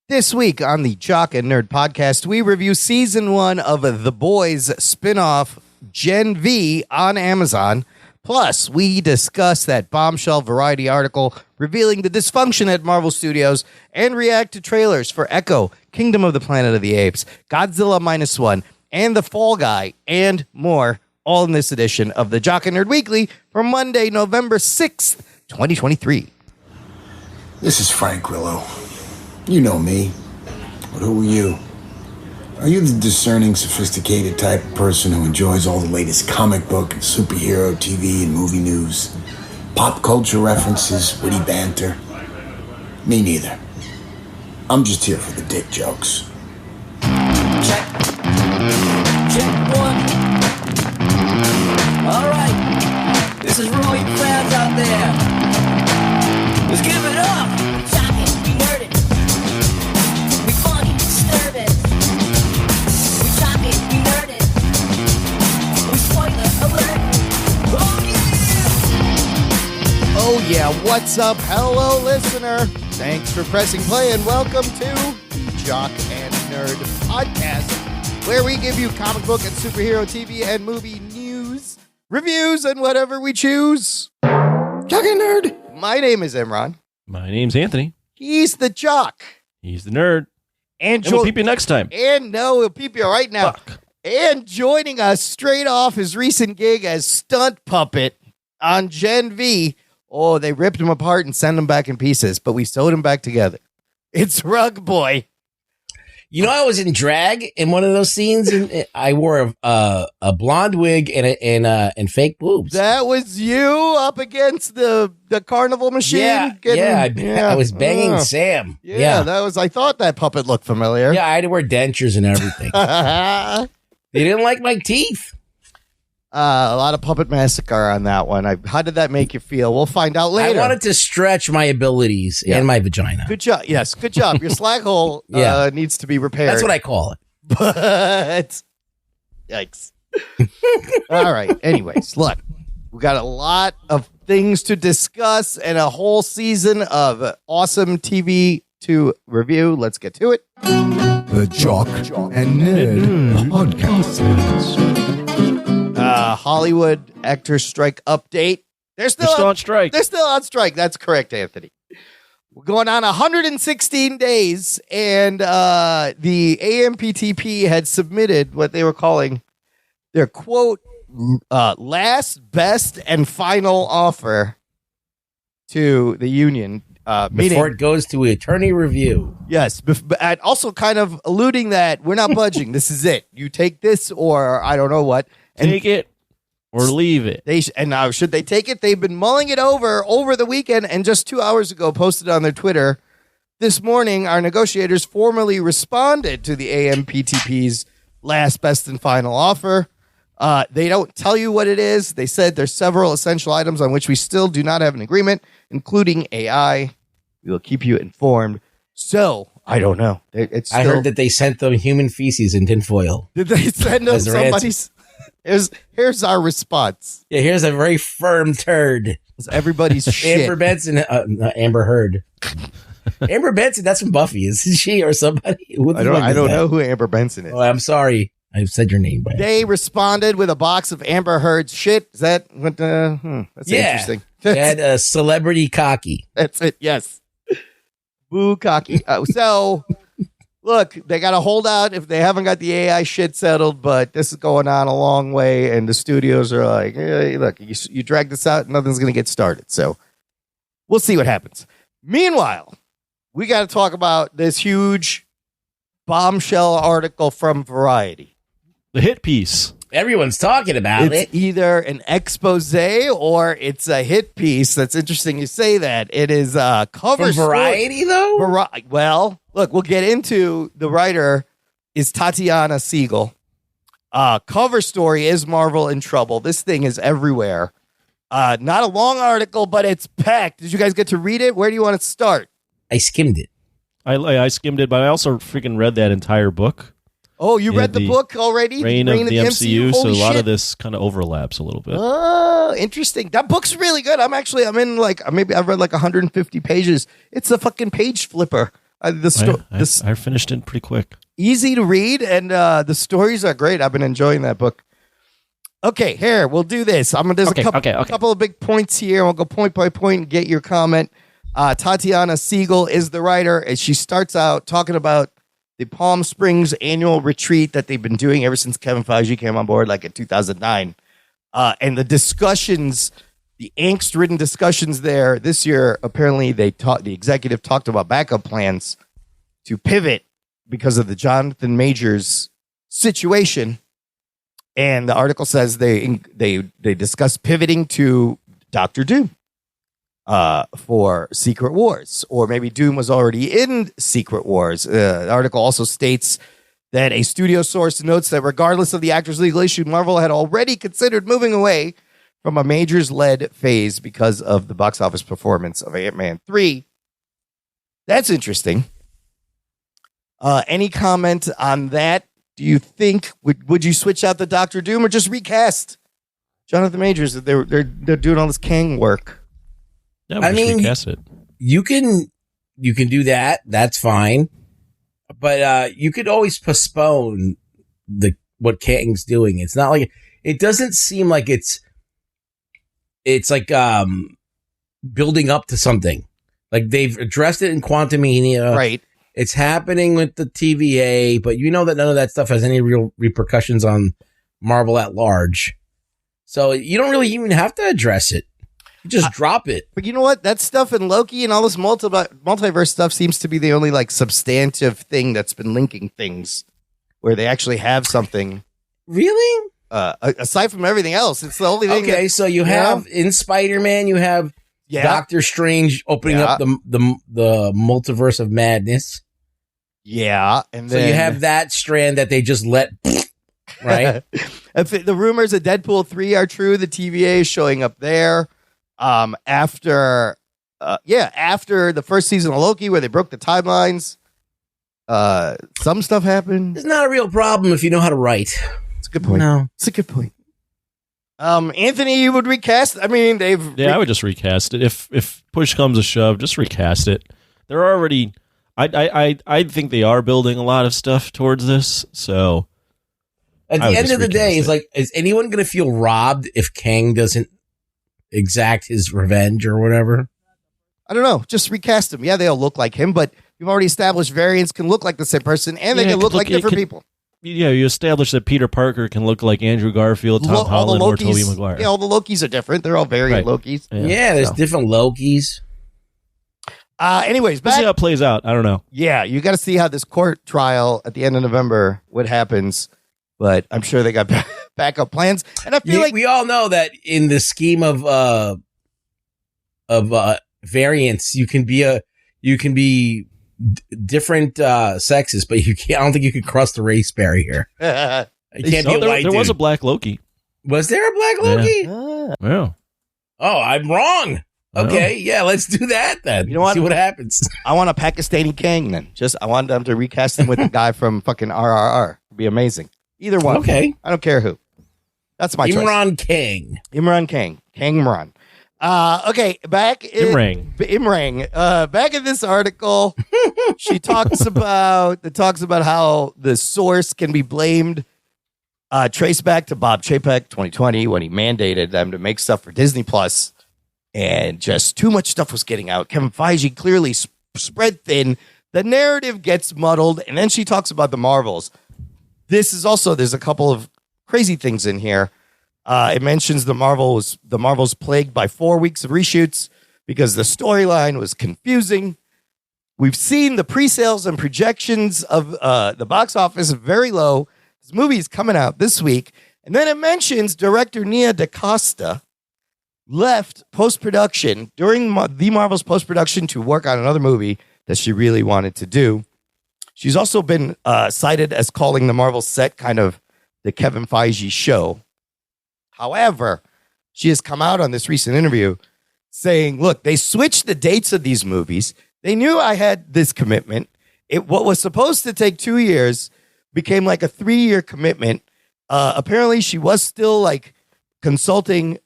This week on the Jock and Nerd podcast, we review season 1 of The Boys spinoff Gen V on Amazon. Plus, we discuss that bombshell Variety article revealing the dysfunction at Marvel Studios and react to trailers for Echo, Kingdom of the Planet of the Apes, Godzilla -1, and The Fall Guy, and more, all in this edition of the Jock and Nerd Weekly for Monday, November 6th, 2023. This is Frank Grillo. You know me. But who are you? Are you the discerning, sophisticated type of person who enjoys all the latest comic book and superhero TV and movie news? Pop culture references, witty banter? Me neither. I'm just here for the dick jokes. Check. Check one. All right. This is Roy fans out there. Let's give it up. Shocking, we nerd it. We funny, disturb it. We shocking, we nerd it. We spoiler alert. Oh yeah, what's up? Hello, listener. Thanks for pressing play and welcome to the Jock and Nerd podcast, where we give you comic book and superhero TV and movie news, reviews, and whatever we choose. Jock and Nerd. My name is Imran. My name's Anthony. He's the Jock. He's the nerd. And we'll peep you next time. And no, we'll peep you right now. Fuck. And joining us straight off his recent gig as stunt puppet on Gen V. Oh, they ripped him apart and sent him back in pieces, but we sewed him back together. It's Rug Boy. You know, I was in drag in one of those scenes, and I wore a blonde wig and fake boobs. That was you up against the carnival machine? I was banging Sam. Yeah, that was. I thought that puppet looked familiar. Yeah, I had to wear dentures and everything. They didn't like my teeth. A lot of puppet massacre on that one. How did that make you feel? We'll find out later. I wanted to stretch my abilities and my vagina. Good job. Yes, good job. Your slag hole needs to be repaired. That's what I call it. But yikes. All right. Anyways, look, we got a lot of things to discuss and a whole season of awesome TV to review. Let's get to it. The Jock and Nerd podcast. Hollywood actors strike update. They're still on strike. They're still on strike. That's correct, Anthony. We're going on 116 days, and the AMPTP had submitted what they were calling their, quote, last, best, and final offer to the union. Before it goes to attorney review. Yes, and also kind of alluding that we're not budging. This is it. You take this or I don't know what. And take it or leave it. And now, should they take it? They've been mulling it over the weekend, and just 2 hours ago posted on their Twitter. This morning, our negotiators formally responded to the AMPTP's last, best, and final offer. They don't tell you what it is. They said there's several essential items on which we still do not have an agreement, including AI. We will keep you informed. So, I don't know. I heard that they sent them human feces in tinfoil. Did they send them somebody's... Here's our response. Yeah, here's a very firm turd. It's everybody's shit. Amber Benson, Amber Heard. Amber Benson, that's from Buffy, isn't she, or somebody? I don't know who Amber Benson is. Oh, I'm sorry, I said your name. They responded with a box of Amber Heard's shit. Is that what? That's interesting. They had a celebrity cocky. That's it. Yes. Boo cocky. So. Look, they got to hold out if they haven't got the AI shit settled, but this is going on a long way, and the studios are like, hey, look, you drag this out, nothing's going to get started. So we'll see what happens. Meanwhile, we got to talk about this huge bombshell article from Variety. The hit piece. Everyone's talking about it. It's either an expose or it's a hit piece. That's interesting you say that. It is a cover from Variety, though? Well, look, we'll get into the writer is Tatiana Siegel. Cover story is Marvel in Trouble. This thing is everywhere. Not a long article, but it's packed. Did you guys get to read it? Where do you want to start? I skimmed it. I skimmed it, but I also freaking read that entire book. Oh, you read the book already? Reign of the MCU, so a lot of this kind of overlaps a little bit. Oh, interesting. That book's really good. I'm in maybe I've read like 150 pages. It's a fucking page flipper. I finished it pretty quick. Easy to read, and the stories are great. I've been enjoying that book. Okay, here, we'll do this. There's a couple of big points here. We'll go point by point and get your comment. Tatiana Siegel is the writer, and she starts out talking about the Palm Springs annual retreat that they've been doing ever since Kevin Feige came on board, like in 2009. And the discussions, the angst-ridden discussions there this year, apparently the executive talked about backup plans to pivot because of the Jonathan Majors situation. And the article says they discussed pivoting to Dr. Doom for Secret Wars, or maybe Doom was already in Secret Wars. The article also states that a studio source notes that regardless of the actor's legal issue, Marvel had already considered moving away from a Majors-led phase because of the box office performance of Ant-Man 3. That's interesting. Any comment on that? Do you think would you switch out the Doctor Doom or just recast Jonathan Majors? They're doing all this Kang work. Yeah, I mean, recast it. You can do that. That's fine, but you could always postpone what Kang's doing. It's not like it doesn't seem like it's like building up to something. Like they've addressed it in Quantumania, right? It's happening with the TVA, but you know that none of that stuff has any real repercussions on Marvel at large. So you don't really even have to address it. You just drop it. But you know what? That stuff in Loki and all this multiverse stuff seems to be the only like substantive thing that's been linking things where they actually have something. Really? Aside from everything else, it's the only thing. Okay, so you have in Spider-Man, you have Doctor Strange opening up the multiverse of madness. Yeah, and so then you have that strand that they just let, right? If the rumors of Deadpool 3 are true, the TVA is showing up there. After the first season of Loki, where they broke the timelines, some stuff happened. It's not a real problem if you know how to write. It's a good point. No, it's a good point. Anthony, you would recast? I mean, I would just recast it. If push comes to shove, just recast it. They're already. I think they are building a lot of stuff towards this. So at the end of the day, it's like, is anyone going to feel robbed if Kang doesn't exact his revenge or whatever? I don't know. Just recast him. Yeah, they all look like him, but you've already established variants can look like the same person, and they can look like different people. Yeah, you established that Peter Parker can look like Andrew Garfield, Tom Holland, or Tobey Maguire. Yeah, all the Lokis are different. They're all variant Lokis. Yeah, there's different Lokis. Anyways, we'll see how it plays out. I don't know. Yeah, you got to see how this court trial at the end of November, what happens. But I'm sure they got backup plans, and I feel like we all know that in the scheme of variants, you can be different sexes, but you can't. I don't think you can cross the race barrier. You can't be a white dude. There was a black Loki. Was there a black Loki? Yeah. Oh, I'm wrong. Okay, yeah, let's do that then. You know what? See what happens. I want a Pakistani Kang then. I want them to recast him with the guy from fucking RRR. It'd be amazing. Either one. Okay. I don't care who. That's my choice. Imran Kang. Kang Imran. Okay, back in Imran. Back in this article, she talks about how the source can be blamed, traced back to Bob Chapek 2020 when he mandated them to make stuff for Disney Plus. And just too much stuff was getting out. Kevin Feige clearly spread thin. The narrative gets muddled. And then she talks about the Marvels. There's a couple of crazy things in here. It mentions the Marvels plagued by 4 weeks of reshoots because the storyline was confusing. We've seen the pre-sales and projections of the box office very low. This movie is coming out this week. And then it mentions director Nia DaCosta left post-production during the Marvel's post-production to work on another movie that she really wanted to do. She's also been cited as calling the Marvel set kind of the Kevin Feige show. However, she has come out on this recent interview saying, look, they switched the dates of these movies. They knew I had this commitment. What was supposed to take 2 years became like a 3-year commitment. Apparently, she was still like consulting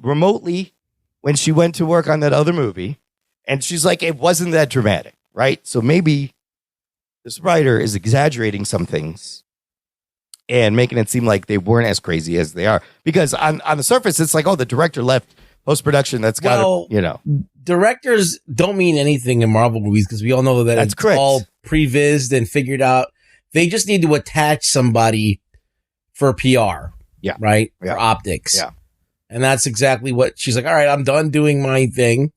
remotely when she went to work on that other movie. And she's like, it wasn't that dramatic. right? So maybe this writer is exaggerating some things and making it seem like they weren't as crazy as they are. Because on the surface, it's like, oh, the director left post-production. That's got Well, to, you know. Directors don't mean anything in Marvel movies because we all know that That's it's correct. all prevised and figured out. They just need to attach somebody for PR. Yeah. Right? Yeah. For optics. Yeah. And that's exactly what she's like, all right, I'm done doing my thing.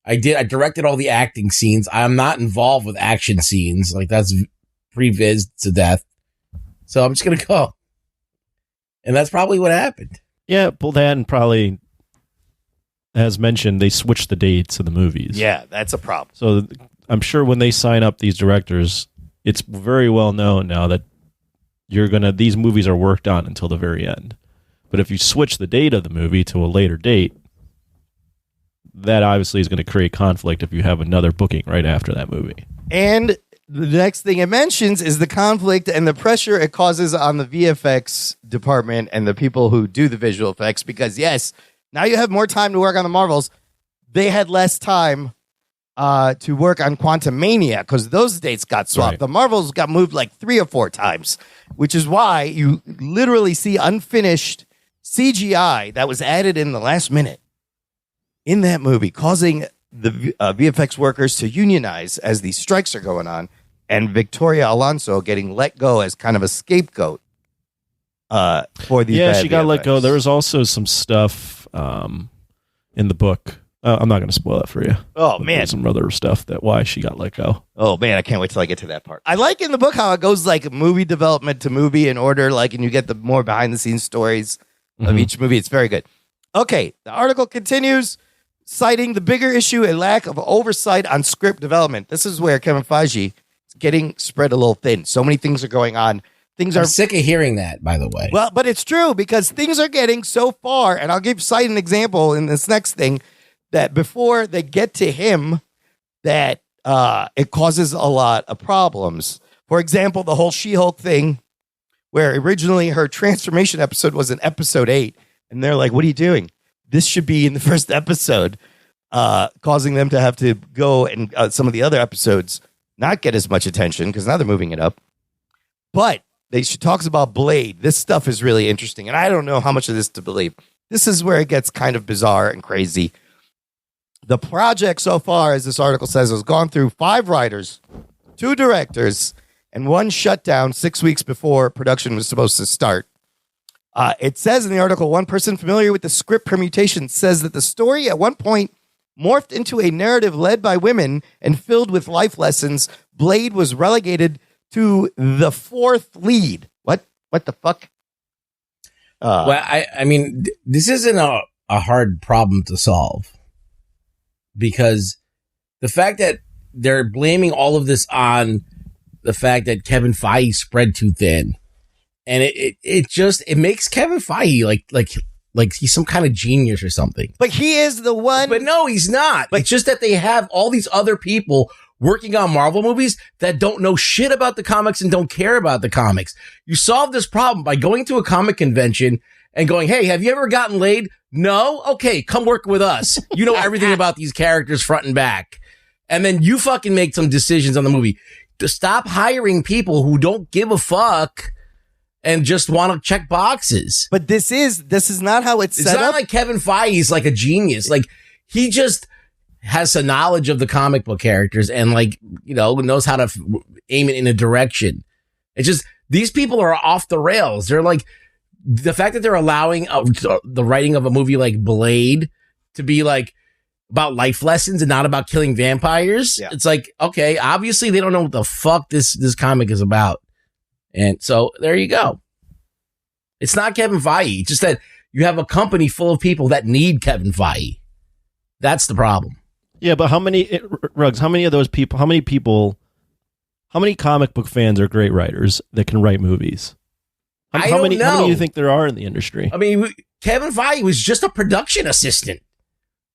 I directed all the acting scenes. I'm not involved with action scenes. Like, that's previs to death. So I'm just going to go. And that's probably what happened. Yeah, well, that and probably, as mentioned, they switched the dates of the movies. Yeah, that's a problem. So I'm sure when they sign up these directors, it's very well known now that these movies are worked on until the very end. But if you switch the date of the movie to a later date, that obviously is going to create conflict if you have another booking right after that movie. And the next thing it mentions is the conflict and the pressure it causes on the VFX department and the people who do the visual effects. Because, yes, now you have more time to work on the Marvels. They had less time to work on Quantumania because those dates got swapped. Right. The Marvels got moved like 3 or 4 times, which is why you literally see unfinished CGI that was added in the last minute in that movie, causing the VFX workers to unionize as these strikes are going on, and Victoria Alonso getting let go as kind of a scapegoat for these. Yeah, bad she got let VFX. go. There was also some stuff in the book. I'm not going to spoil that for you. Oh, But man. there's some other stuff that why she got let go. Oh man, I can't wait till I get to that part. I like in the book how it goes like movie development to movie in order, like, and you get the more behind the scenes stories of each movie. It's very good. Okay, the article continues, citing the bigger issue, a lack of oversight on script development. This is where Kevin Feige is getting spread a little thin. So many things are going on. Things I'm are sick of hearing that, by the way. well, but it's true because things are getting so far, and I'll cite an example in this next thing, that before they get to him, that it causes a lot of problems. For example, the whole She-Hulk thing, where originally her transformation episode was in episode 8, and they're like, what are you doing? This should be in the first episode, causing them to have to go and some of the other episodes not get as much attention because now they're moving it up. But she talks about Blade. This stuff is really interesting, and I don't know how much of this to believe. This is where it gets kind of bizarre and crazy. The project so far, as this article says, has gone through 5 writers, 2 directors, and 1 shutdown 6 weeks before production was supposed to start. It says in the article, one person familiar with the script permutation says that the story at one point morphed into a narrative led by women and filled with life lessons. Blade was relegated to the 4th lead. What the fuck? Well, I mean, this isn't a hard problem to solve because the fact that they're blaming all of this on the fact that Kevin Feige spread too thin, and it makes Kevin Feige like he's some kind of genius or something. But he is the one. But no, he's not. It's just that they have all these other people working on Marvel movies that don't know shit about the comics and don't care about the comics. You solve this problem by going to a comic convention and going, hey, have you ever gotten laid? No? Okay, come work with us. You know everything about these characters front and back. And then you fucking make some decisions on the movie. To stop hiring people who don't give a fuck and just want to check boxes. But this is not how it's set It's not up. like Kevin Feige's like a genius. Like, he just has a knowledge of the comic book characters and, like, you know, knows how to aim it in a direction. It's just, these people are off the rails. They're like, the fact that they're allowing the writing of a movie like Blade to be like about life lessons and not about killing vampires. Yeah. It's like, okay, obviously they don't know what the fuck this comic is about. And so there you go. It's not Kevin Feige. It's just that you have a company full of people that need Kevin Feige. That's the problem. Yeah, but how many Ruggs? How many of those people? How many comic book fans are great writers that can write movies? I How don't many know. do you think there are in the industry? I mean, Kevin Feige was just a production assistant.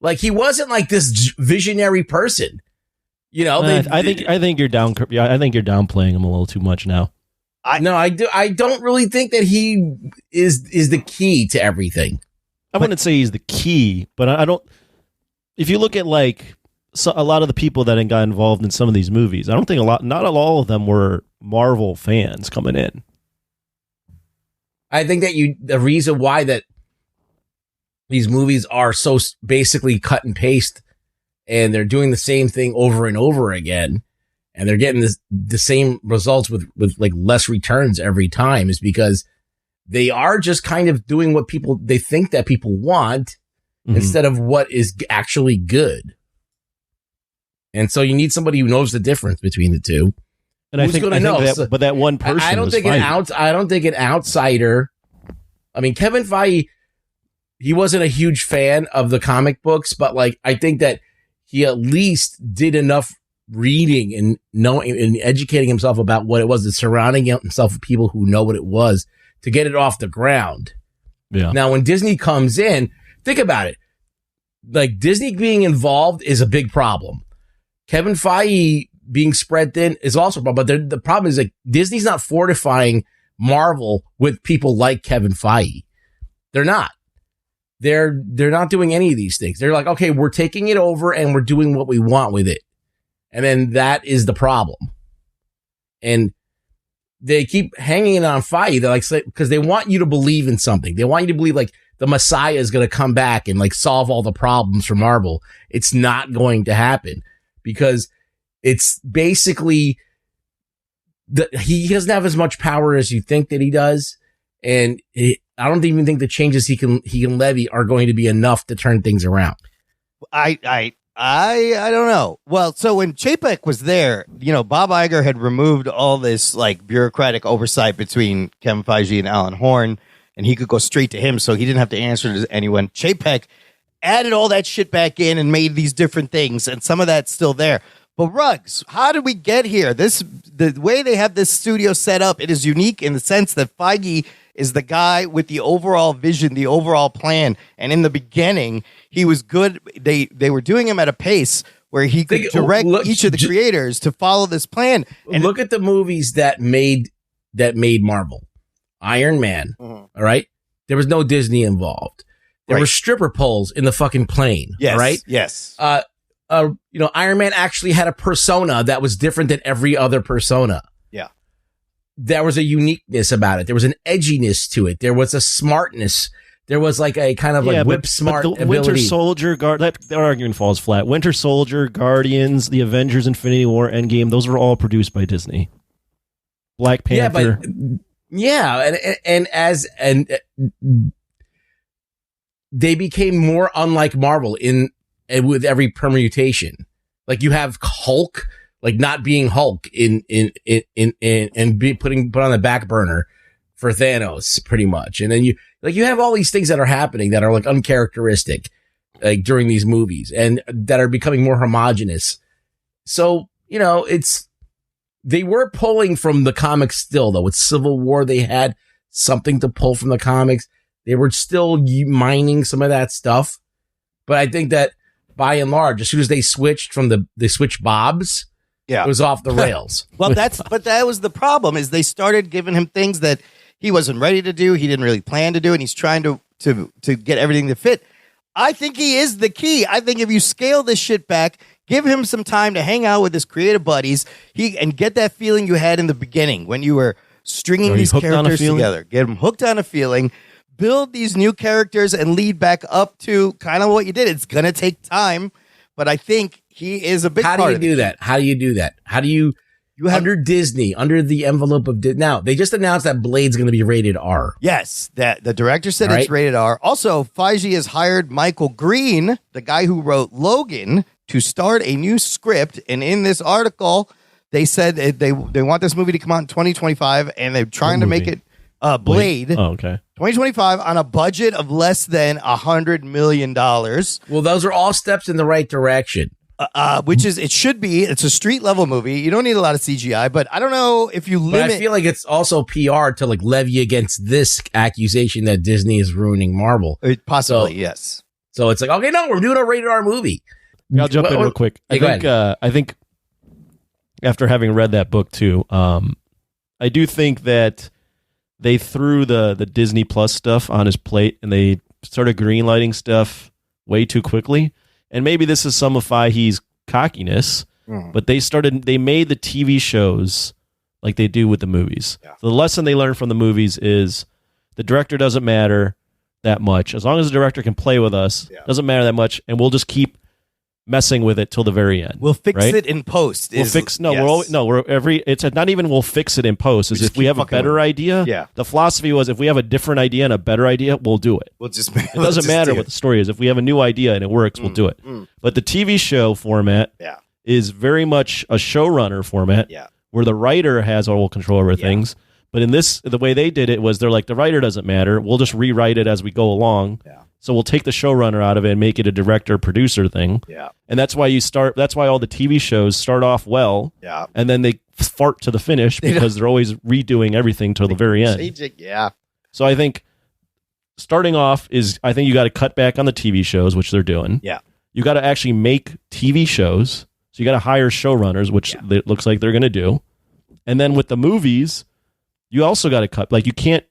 Like, he wasn't like this visionary person. You know, I think you're down. Yeah, I think you're downplaying him a little too much now. I don't really think that he is the key to everything. I wouldn't say he's the key, but I don't. If you look at like a lot of the people that got involved in some of these movies. I don't think not all of them were Marvel fans coming in. I think that the reason why that these movies are so basically cut and paste, and they're doing the same thing over and over again, and they're getting the same results with like less returns every time, is because they are just kind of doing what they think that people want instead of what is actually good. And so you need somebody who knows the difference between the two. And I think that, but that one person, I don't think an outsider. I mean, Kevin Feige, he wasn't a huge fan of the comic books, but like I think that he at least did enough reading and knowing and educating himself about what it was, and surrounding himself with people who know what it was to get it off the ground. Yeah. Now, when Disney comes in, think about it. Like, Disney being involved is a big problem. Kevin Feige being spread thin is also a problem. But the problem is, like, Disney's not fortifying Marvel with people like Kevin Feige. They're not. They're not doing any of these things. They're like, okay, we're taking it over and we're doing what we want with it. And then that is the problem. And they keep hanging it on Feige. They're like, because they want you to believe in something. They want you to believe like the Messiah is going to come back and like solve all the problems for Marvel. It's not going to happen, because it's basically he doesn't have as much power as you think that he does. And I don't even think the changes he can levy are going to be enough to turn things around. I don't know. Well, so when Chapek was there, Bob Iger had removed all this like bureaucratic oversight between Kevin Feige and Alan Horn, and he could go straight to him, so he didn't have to answer to anyone. Chapek added all that shit back in and made these different things, and some of that's still there. But Ruggs, how did we get here? The way they have this studio set up, it is unique in the sense that Feige is the guy with the overall vision, the overall plan. And in the beginning, he was good. They were doing him at a pace where he could direct each of the creators to follow this plan. And look at the movies that made Marvel. Iron Man. All right. There was no Disney involved. There were stripper poles in the fucking plane. Yes. Right. Yes. Iron Man actually had a persona that was different than every other persona. Yeah. There was a uniqueness about it. There was an edginess to it. There was a smartness. There was like a kind of like whip smart the ability. Winter Soldier, that argument falls flat. Winter Soldier, Guardians, the Avengers, Infinity War, Endgame, those were all produced by Disney. Black Panther. And they became more unlike Marvel with every permutation. Like, you have Hulk, like not being Hulk and put on the back burner for Thanos, pretty much. And then you have all these things that are happening that are like uncharacteristic, like during these movies, and that are becoming more homogenous. So, they were pulling from the comics still, though. With Civil War, they had something to pull from the comics. They were still mining some of that stuff. But I think that by and large, as soon as they switched they switched Bobs, it was off the rails. Well, but that was the problem, is they started giving him things that he wasn't ready to do. He didn't really plan to do, and he's trying to get everything to fit. I think he is the key. I think if you scale this shit back, give him some time to hang out with his creative buddies, and get that feeling you had in the beginning when you were stringing these characters together. Get him hooked on a feeling, build these new characters, and lead back up to kind of what you did. It's going to take time, but I think he is a big part of it. How do you do that? How do you under Disney, under the envelope of Disney? Now, they just announced that Blade's going to be rated R. Yes, that the director said it's rated R. Also, Feige has hired Michael Green, the guy who wrote Logan, to start a new script. And in this article, they said they want this movie to come out in 2025, and they're trying to make it Blade. Oh, okay. 2025 on a budget of less than $100 million. Well, those are all steps in the right direction. Which is, it should be. It's a street level movie. You don't need a lot of CGI, but I don't know if you limit. But I feel like it's also PR to like levy against this accusation that Disney is ruining Marvel. Possibly, yes. So it's like, okay, no, we're doing a rated R movie. I'll jump in real quick. I think after having read that book too, I do think that they threw the Disney Plus stuff on his plate, and they started greenlighting stuff way too quickly. And maybe this is some of Feige's cockiness, but they made the TV shows like they do with the movies. Yeah. So the lesson they learned from the movies is the director doesn't matter that much. As long as the director can play with us, doesn't matter that much, and we'll just keep messing with it till the very end. We'll fix right? it in post. We'll fix it's not even we'll fix it in post. Is if we have a better idea. Yeah. The philosophy was if we have a different idea and a better idea, we'll do it. We'll just It doesn't matter what the story is. If we have a new idea and it works, we'll do it. But the TV show format is very much a showrunner format where the writer has all control over things. But in this, the way they did it was they're like, the writer doesn't matter. We'll just rewrite it as we go along. Yeah. So we'll take the showrunner out of it and make it a director-producer thing. Yeah. And that's why all the TV shows start off well. Yeah. And then they fart to the finish because they're always redoing everything till the very end. Yeah. So I think starting off I think you got to cut back on the TV shows, which they're doing. Yeah. You got to actually make TV shows. So you got to hire showrunners, which it looks like they're going to do. And then with the movies, you also got to cut. Like you can't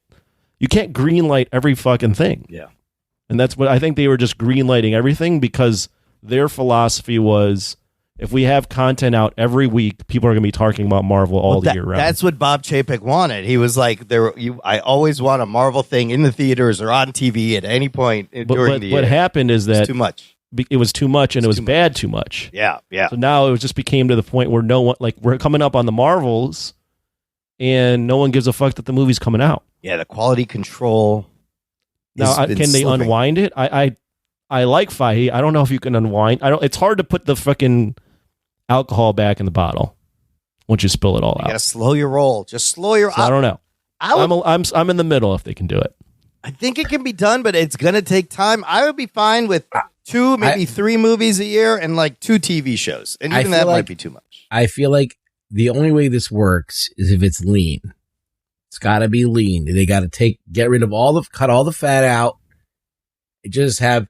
greenlight every fucking thing. Yeah. And that's what I think they were just greenlighting everything because their philosophy was if we have content out every week, people are going to be talking about Marvel all the year round. That's what Bob Chapek wanted. He was like, I always want a Marvel thing in the theaters or on TV at any point during the year. What happened is that too much. It was too much and it was bad too much. Yeah, yeah. So now it just became to the point where no one, like we're coming up on the Marvels and no one gives a fuck that the movie's coming out. Yeah, the quality control. Now, can they unwind it? I like Fahey. I don't know if you can unwind. It's hard to put the fucking alcohol back in the bottle once you spill it all out. You gotta slow your roll. Just slow your. So I don't know. I'm in the middle if they can do it. I think it can be done, but it's gonna take time. I would be fine with 2, maybe 3 movies a year and like 2 TV shows, and even that might be too much. I feel like the only way this works is if it's lean. It's got to be lean. They got to get rid of cut all the fat out. Just have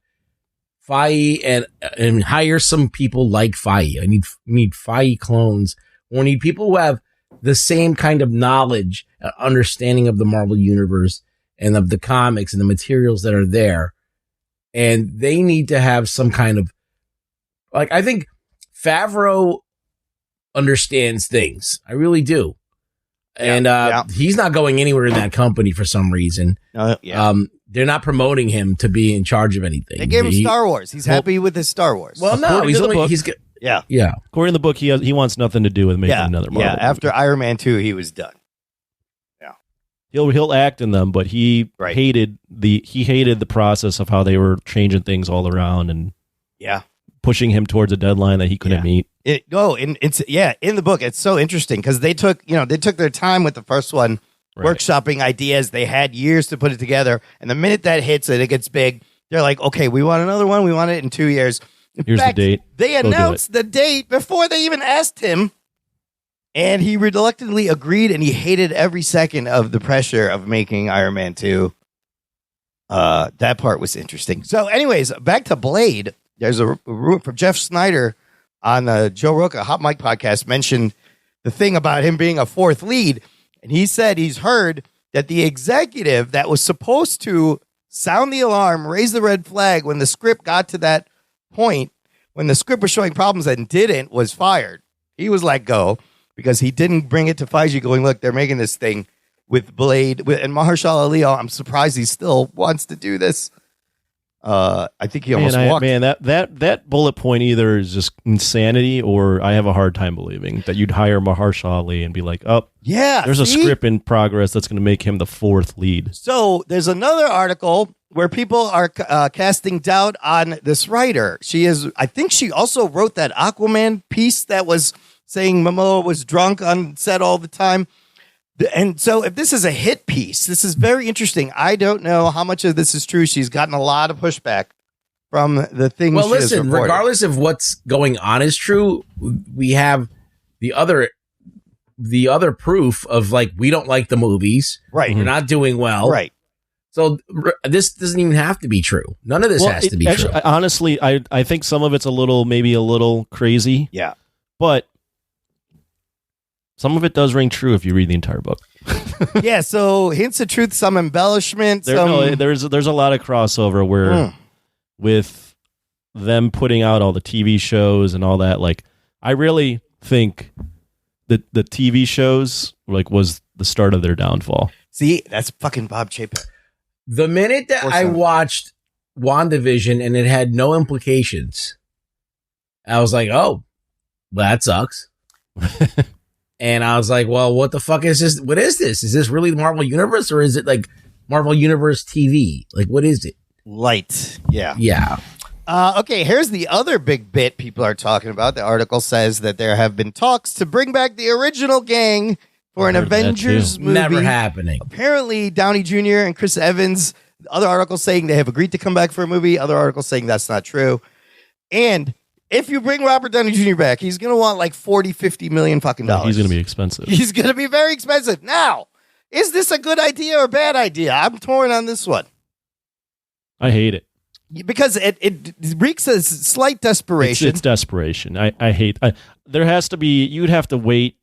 Fahey and hire some people like Fahey. I need Fahey clones. We need people who have the same kind of knowledge, understanding of the Marvel universe and of the comics and the materials that are there. And they need to have some kind of, like, I think Favreau understands things. I really do. And he's not going anywhere in that company for some reason. They're not promoting him to be in charge of anything. They gave him Star Wars. He's happy with his Star Wars. Well, no, yeah. According to the book, he wants nothing to do with making another Marvel. Yeah, after Iron Man 2, he was done. Yeah, he'll act in them, but he hated the process of how they were changing things all around and pushing him towards a deadline that he couldn't meet. In the book, it's so interesting because they took their time with the first one, workshopping ideas. They had years to put it together, and the minute that hits it gets big. They're like, okay, we want another one. We want it in 2 years. Here's the date. They announced the date before they even asked him, and he reluctantly agreed, and he hated every second of the pressure of making Iron Man 2. That part was interesting. So anyways, back to Blade. There's a from Jeff Snyder on the Joe Rogan Hot Mic podcast mentioned the thing about him being a 4th lead. And he said he's heard that the executive that was supposed to sound the alarm, raise the red flag when the script got to that point, when the script was showing problems and didn't, was fired. He was let go because he didn't bring it to Feige going, look, they're making this thing with Blade. And Mahershala Ali, I'm surprised he still wants to do this. I think he almost walked. That bullet point either is just insanity, or I have a hard time believing that you'd hire Mahershala Ali and be like, oh, yeah, there's a script in progress that's going to make him the 4th lead. So there's another article where people are casting doubt on this writer. I think she also wrote that Aquaman piece that was saying Momoa was drunk on set all the time. And so if this is a hit piece, this is very interesting. I don't know how much of this is true. She's gotten a lot of pushback from the things. Well, listen, regardless of what's going on is true, we have the other proof of, like, we don't like the movies. Right. We're not doing well. Right. So this doesn't even have to be true. None of this has to be true. Honestly, I think some of it's maybe a little crazy. Yeah. But some of it does ring true if you read the entire book. Yeah, so hints of truth, some embellishment. There's a lot of crossover where with them putting out all the TV shows and all that, like, I really think that the TV shows like was the start of their downfall. See, that's fucking Bob Chapek. The minute that I watched WandaVision and it had no implications, I was like, oh, well, that sucks. And I was like, well, what the fuck is this? What is this? Is this really the Marvel Universe, or is it like Marvel Universe TV? Like, what is it? Light. Yeah. Yeah. Okay, here's the other big bit people are talking about. The article says that there have been talks to bring back the original gang for an Avengers movie. Never happening. Apparently, Downey Jr. and Chris Evans, other articles saying they have agreed to come back for a movie, other articles saying that's not true. And if you bring Robert Downey Jr. back, he's going to want like 40, 50 million fucking dollars. He's going to be expensive. He's going to be very expensive. Now, is this a good idea or a bad idea? I'm torn on this one. I hate it. Because it reeks of slight desperation. It's desperation. I hate. There has to be. You'd have to wait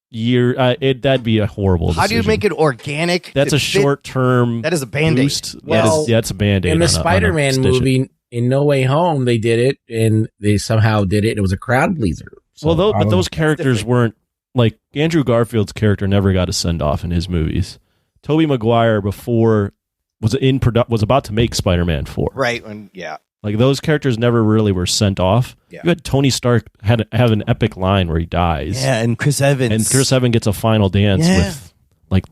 year. That'd be a horrible decision. How do you make it organic? That's a short term. That is a Band-Aid. Well, that's a Band-Aid. In the Spider-Man movie, in No Way Home, they did it, and they somehow did it. It was a crowd pleaser. So, but those characters weren't like Andrew Garfield's character. Never got a send off in his movies. Tobey Maguire before. Was about to make Spider-Man 4. Right. Like those characters never really were sent off. Yeah. You had Tony Stark have an epic line where he dies. Yeah, and Chris Evans. And Chris Evans gets a final dance with, like,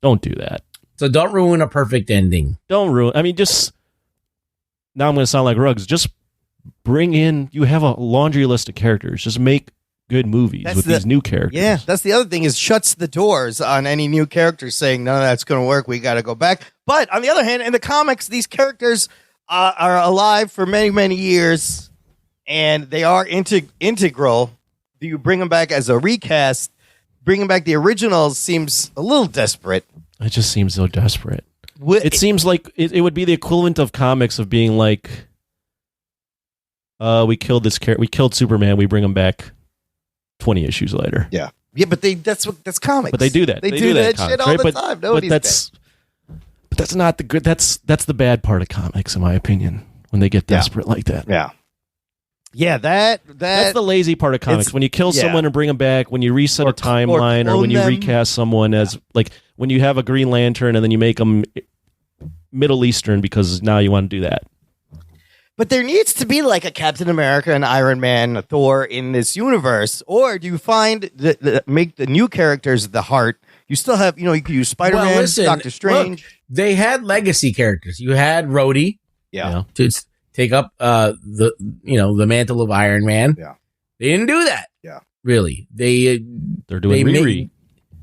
don't do that. So don't ruin a perfect ending. Don't ruin. I mean, just, now I'm going to sound like Ruggs. Just bring in, you have a laundry list of characters. Just make good movies with these new characters. Yeah, that's the other thing is shuts the doors on any new characters saying, none of that's going to work. We got to go back. But on the other hand, in the comics, these characters are alive for many, many years, and they are integral. Do you bring them back as a recast? Bringing back the originals seems a little desperate. It just seems so desperate. It seems like it would be the equivalent of comics of being like, we killed this character, we killed Superman, we bring him back 20 issues later. Yeah, but that's comics. But they do that. They do that comics, shit all the time. But that's not the good. That's the bad part of comics, in my opinion. When they get desperate like that. Yeah. That's the lazy part of comics. When you kill someone and bring them back, when you reset a timeline, or when you recast someone as like when you have a Green Lantern and then you make them Middle Eastern because now you want to do that. But there needs to be like a Captain America and Iron Man, a Thor in this universe. Or do you find that make the new characters the heart? You still have, you could use Spider-Man, Doctor Strange. Look, they had legacy characters. You had Rhodey. Yeah. To take up the mantle of Iron Man. Yeah. They didn't do that. Yeah. Really. They're doing Riri.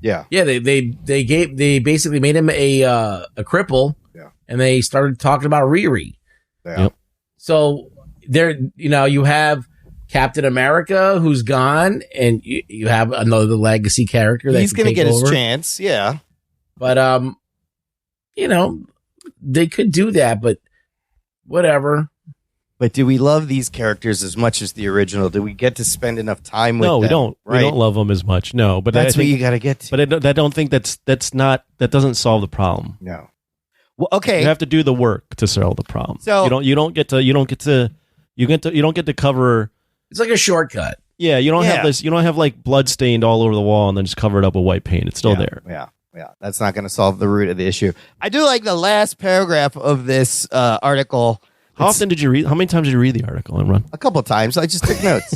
Yeah. Yeah, they basically made him a cripple. Yeah. And they started talking about Riri. Yeah. Yep. So there, you have Captain America who's gone, and you have another legacy character that he's going to get his chance. Yeah, but they could do that, but whatever. But do we love these characters as much as the original? Do we get to spend enough time with them? No, we don't. Right? We don't love them as much. No, but that's what you got to get to. But I don't think that doesn't solve the problem. No. Well, okay. You have to do the work to solve the problem. So you don't get to cover. It's like a shortcut. Yeah, you don't have this. You don't have like blood stained all over the wall and then just cover it up with white paint. It's still there. Yeah. That's not going to solve the root of the issue. I do like the last paragraph of this article. How many times did you read the article, Imran? A couple of times. I just took notes.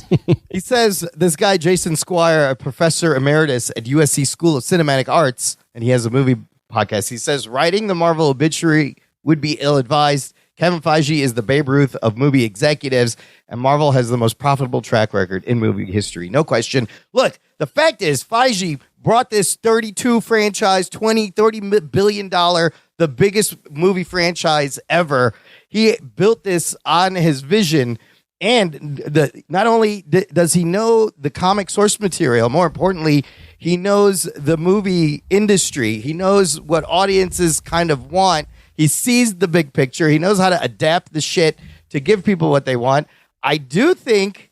He says this guy Jason Squire, a professor emeritus at USC School of Cinematic Arts, and he has a movie podcast. He says writing the Marvel obituary would be ill-advised. Kevin Feige is the Babe Ruth of movie executives, and Marvel has the most profitable track record in movie history. No question. Look, the fact is Feige brought this 32 franchise, $30 billion, the biggest movie franchise ever. He built this on his vision, and not only does he know the comic source material, more importantly, he knows the movie industry. He knows what audiences kind of want. He sees the big picture. He knows how to adapt the shit to give people what they want. I do think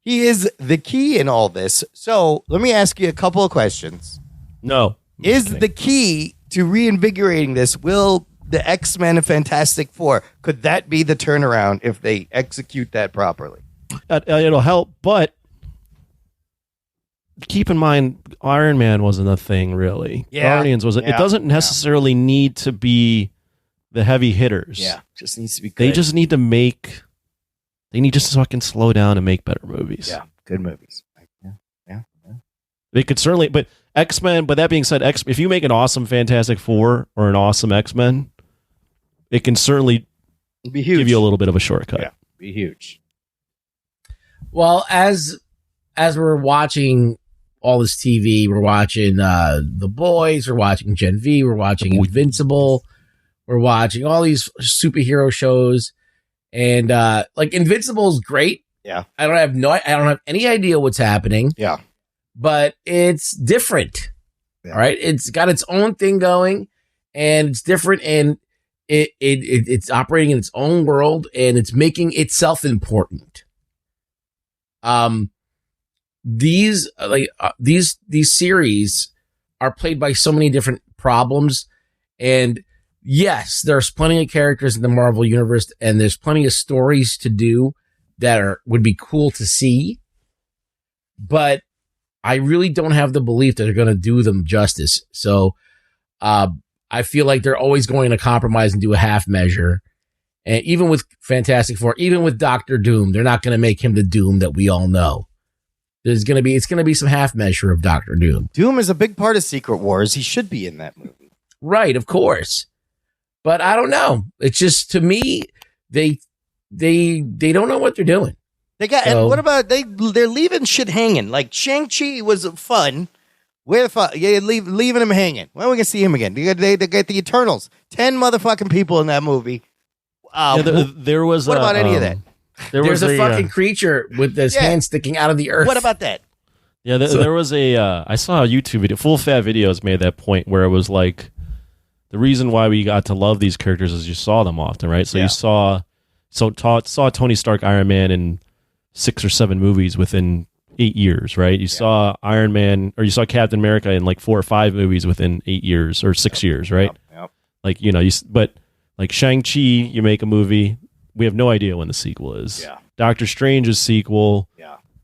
he is the key in all this. So let me ask you a couple of questions. No. Is the key to reinvigorating this, will the X-Men and Fantastic Four. Could that be the turnaround if they execute that properly? It'll help, but keep in mind, Iron Man wasn't a thing, really. Yeah. Guardians wasn't. Yeah. It doesn't necessarily need to be the heavy hitters. Yeah, just needs to be good. They just need to make. They need to fucking slow down and make better movies. Yeah, good movies. Yeah. They could certainly, but X-Men. But that being said, if you make an awesome Fantastic Four or an awesome X-Men, it can certainly It'd be huge. give you a little bit of a shortcut. Yeah, be huge. Well, as we're watching all this TV, we're watching The Boys, we're watching Gen V, we're watching Invincible, we're watching all these superhero shows, and like Invincible is great. Yeah, I don't have any idea what's happening. Yeah, but it's different. Yeah. All right, it's got its own thing going, and it's different, and it's operating in its own world, and it's making itself important. These series are played by so many different problems, and yes, there's plenty of characters in the Marvel universe, and there's plenty of stories to do that would be cool to see, but I really don't have the belief that they're going to do them justice. So, I feel like they're always going to compromise and do a half measure. And even with Fantastic Four, even with Doctor Doom, they're not going to make him the Doom that we all know. It's going to be some half measure of Doctor Doom. Doom is a big part of Secret Wars. He should be in that movie. Right, of course. But I don't know. It's just, to me, they don't know what they're doing. And what about they're leaving shit hanging? Like Shang-Chi was fun. Where the fuck? Yeah, leaving him hanging. When are we gonna see him again? They get the Eternals. 10 motherfucking people in that movie. There was. What about any of that? There's a fucking creature with his hand sticking out of the earth. What about that? Yeah, there was a. I saw a YouTube video. Full Fat Videos made that point where it was like, the reason why we got to love these characters is you saw them often, right? So you saw Tony Stark, Iron Man in 6 or 7 movies within 8 years, right? You saw Iron Man, or you saw Captain America in like 4 or 5 movies within 8 years or 6 years, right? Yep. Like, but like Shang-Chi, you make a movie, we have no idea when the sequel is. Yeah. Doctor Strange's sequel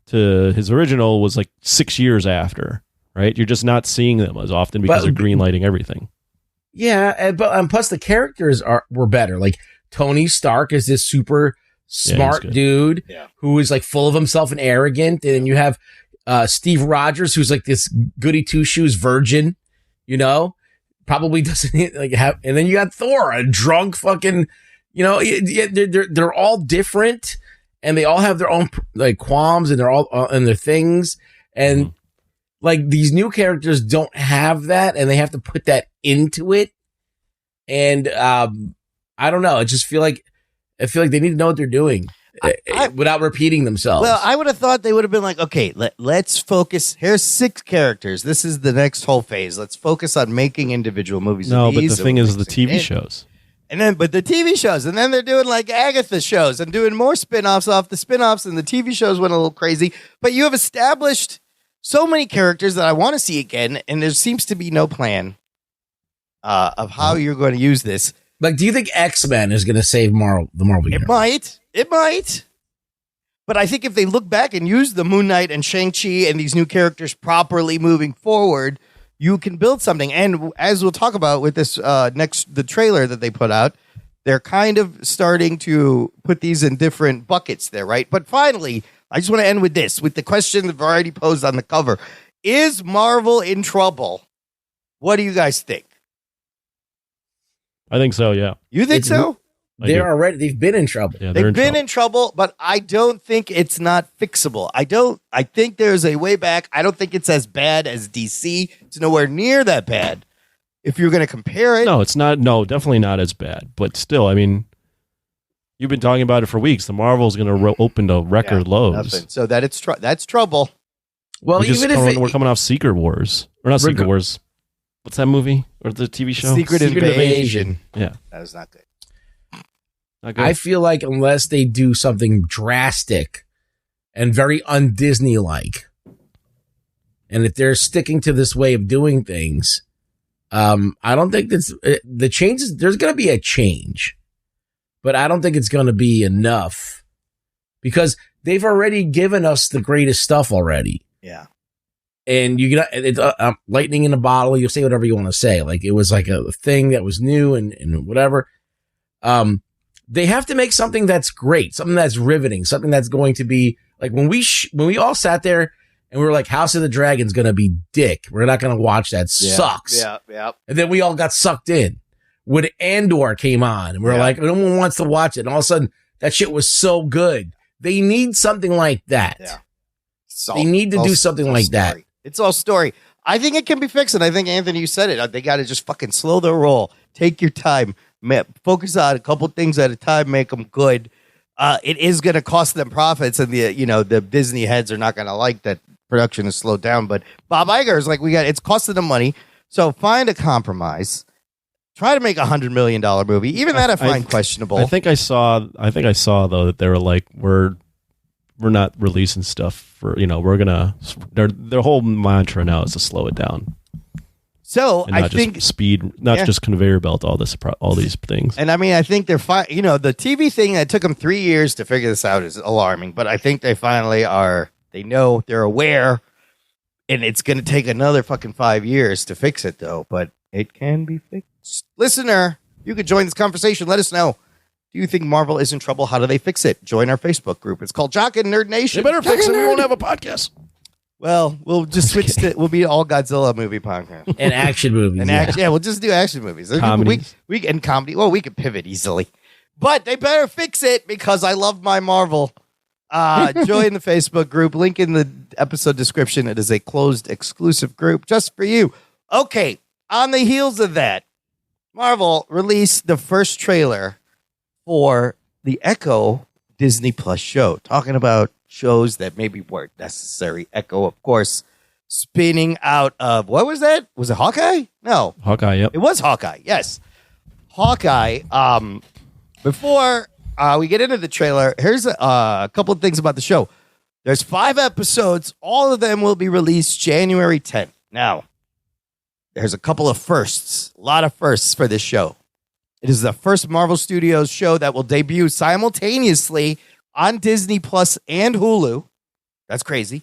to his original was like 6 years after, right? You're just not seeing them as often because they're greenlighting everything. Yeah, but plus the characters were better. Like Tony Stark is this super smart dude who is like full of himself and arrogant, and then you have Steve Rogers, who's like this goody two shoes virgin, probably doesn't like have. And then you got Thor, a drunk fucking, they're all different, and they all have their own like qualms, and they're all and their things, and like these new characters don't have that, and they have to put that into it, and I don't know. I just feel like they need to know what they're doing without repeating themselves. Well, I would have thought they would have been like, okay, let's focus. Here's 6 characters. This is the next whole phase. Let's focus on making individual movies. No, but the thing is the TV shows. But the TV shows. And then they're doing like Agatha shows and doing more spinoffs off the spinoffs, and the TV shows went a little crazy. But you have established so many characters that I want to see again, and there seems to be no plan of how you're going to use this. Like, do you think X-Men is going to save the Marvel universe? It might. But I think if they look back and use the Moon Knight and Shang-Chi and these new characters properly moving forward, you can build something. And as we'll talk about with this the trailer that they put out, they're kind of starting to put these in different buckets there, right? But finally, I just want to end with this, with the question that Variety posed on the cover. Is Marvel in trouble? What do you guys think? I think so, yeah. You think so? They've been in trouble. Yeah, They've been in trouble, but I don't think it's not fixable. I think there's a way back. I don't think it's as bad as DC. It's nowhere near that bad. If you're going to compare it. No, it's not. No, definitely not as bad. But still, I mean, you've been talking about it for weeks. The Marvel's going to open to record lows. Nothing. So that's trouble. Well, we're coming off Secret Wars. Or not Secret Wars. What's that movie? Or the TV show? Secret Invasion. Yeah. That was not good. I feel like unless they do something drastic and very un-Disney-like, and if they're sticking to this way of doing things, I don't think that's the changes. There's going to be a change, but I don't think it's going to be enough because they've already given us the greatest stuff already. Yeah. And you get it's lightning in a bottle. You'll say whatever you want to say. Like it was like a thing that was new and whatever. They have to make something that's great, something that's riveting, something that's going to be like when we all sat there and we were like, House of the Dragon's going to be dick. We're not going to watch that. Sucks. Yeah. And then we all got sucked in when Andor came on and we were like, no one wants to watch it. And all of a sudden that shit was so good. They need something like that. Yeah. They need to do something like that. It's all story. I think it can be fixed. And I think, Anthony, you said it. They got to just fucking slow their roll. Take your time. Focus on a couple things at a time. Make them good. It is going to cost them profits. And the Disney heads are not going to like that production is slowed down. But Bob Iger is like, it's costing them money. So find a compromise. Try to make $100 million movie. Even that I find questionable. I think I saw though that they were like, we're not releasing stuff for, we're gonna, their whole mantra now is to slow it down. So and not I think just speed, not just conveyor belt, all these things. And I mean, I think they're fine. The TV thing that took them 3 years to figure this out is alarming, but I think they finally are. They know, they're aware, and it's going to take another fucking 5 years to fix it, though. But it can be fixed. Listener, you could join this conversation. Let us know. Do you think Marvel is in trouble? How do they fix it? Join our Facebook group. It's called Jock and Nerd Nation. They better fix it. We won't have a podcast. Well, we'll just switch to. We'll be all Godzilla movie podcast and action movies. We'll just do action movies. Comedies. We and comedy. Well, we could pivot easily, but they better fix it because I love my Marvel. Join the Facebook group. Link in the episode description. It is a closed, exclusive group just for you. Okay. On the heels of that, Marvel released the first trailer for the Echo Disney Plus show, talking about shows that maybe weren't necessary. Echo, of course, spinning out of, what was that? Was it Hawkeye? No. Hawkeye, yep. It was Hawkeye, yes. Hawkeye. Before we get into the trailer, here's a couple of things about the show. There's 5 episodes. All of them will be released January 10th. Now, there's a couple of firsts, a lot of firsts for this show. It is the first Marvel Studios show that will debut simultaneously on Disney Plus and Hulu. That's crazy.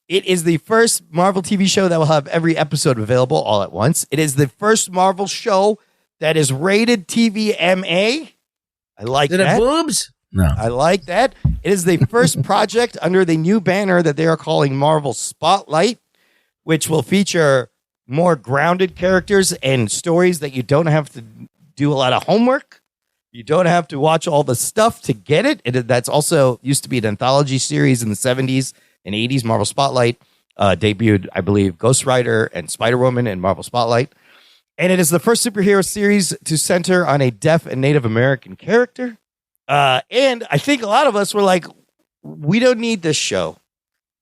It is the first Marvel TV show that will have every episode available all at once. It is the first Marvel show that is rated TVMA. I like that. Did it boobs? No. I like that. It is the first project under the new banner that they are calling Marvel Spotlight, which will feature more grounded characters and stories that you don't have to do a lot of homework. You don't have to watch all the stuff to get it. That's also used to be an anthology series in the 70s and 80s. Marvel Spotlight debuted, I believe, Ghost Rider and Spider-Woman in Marvel Spotlight. And it is the first superhero series to center on a deaf and Native American character. And I think a lot of us were like, we don't need this show.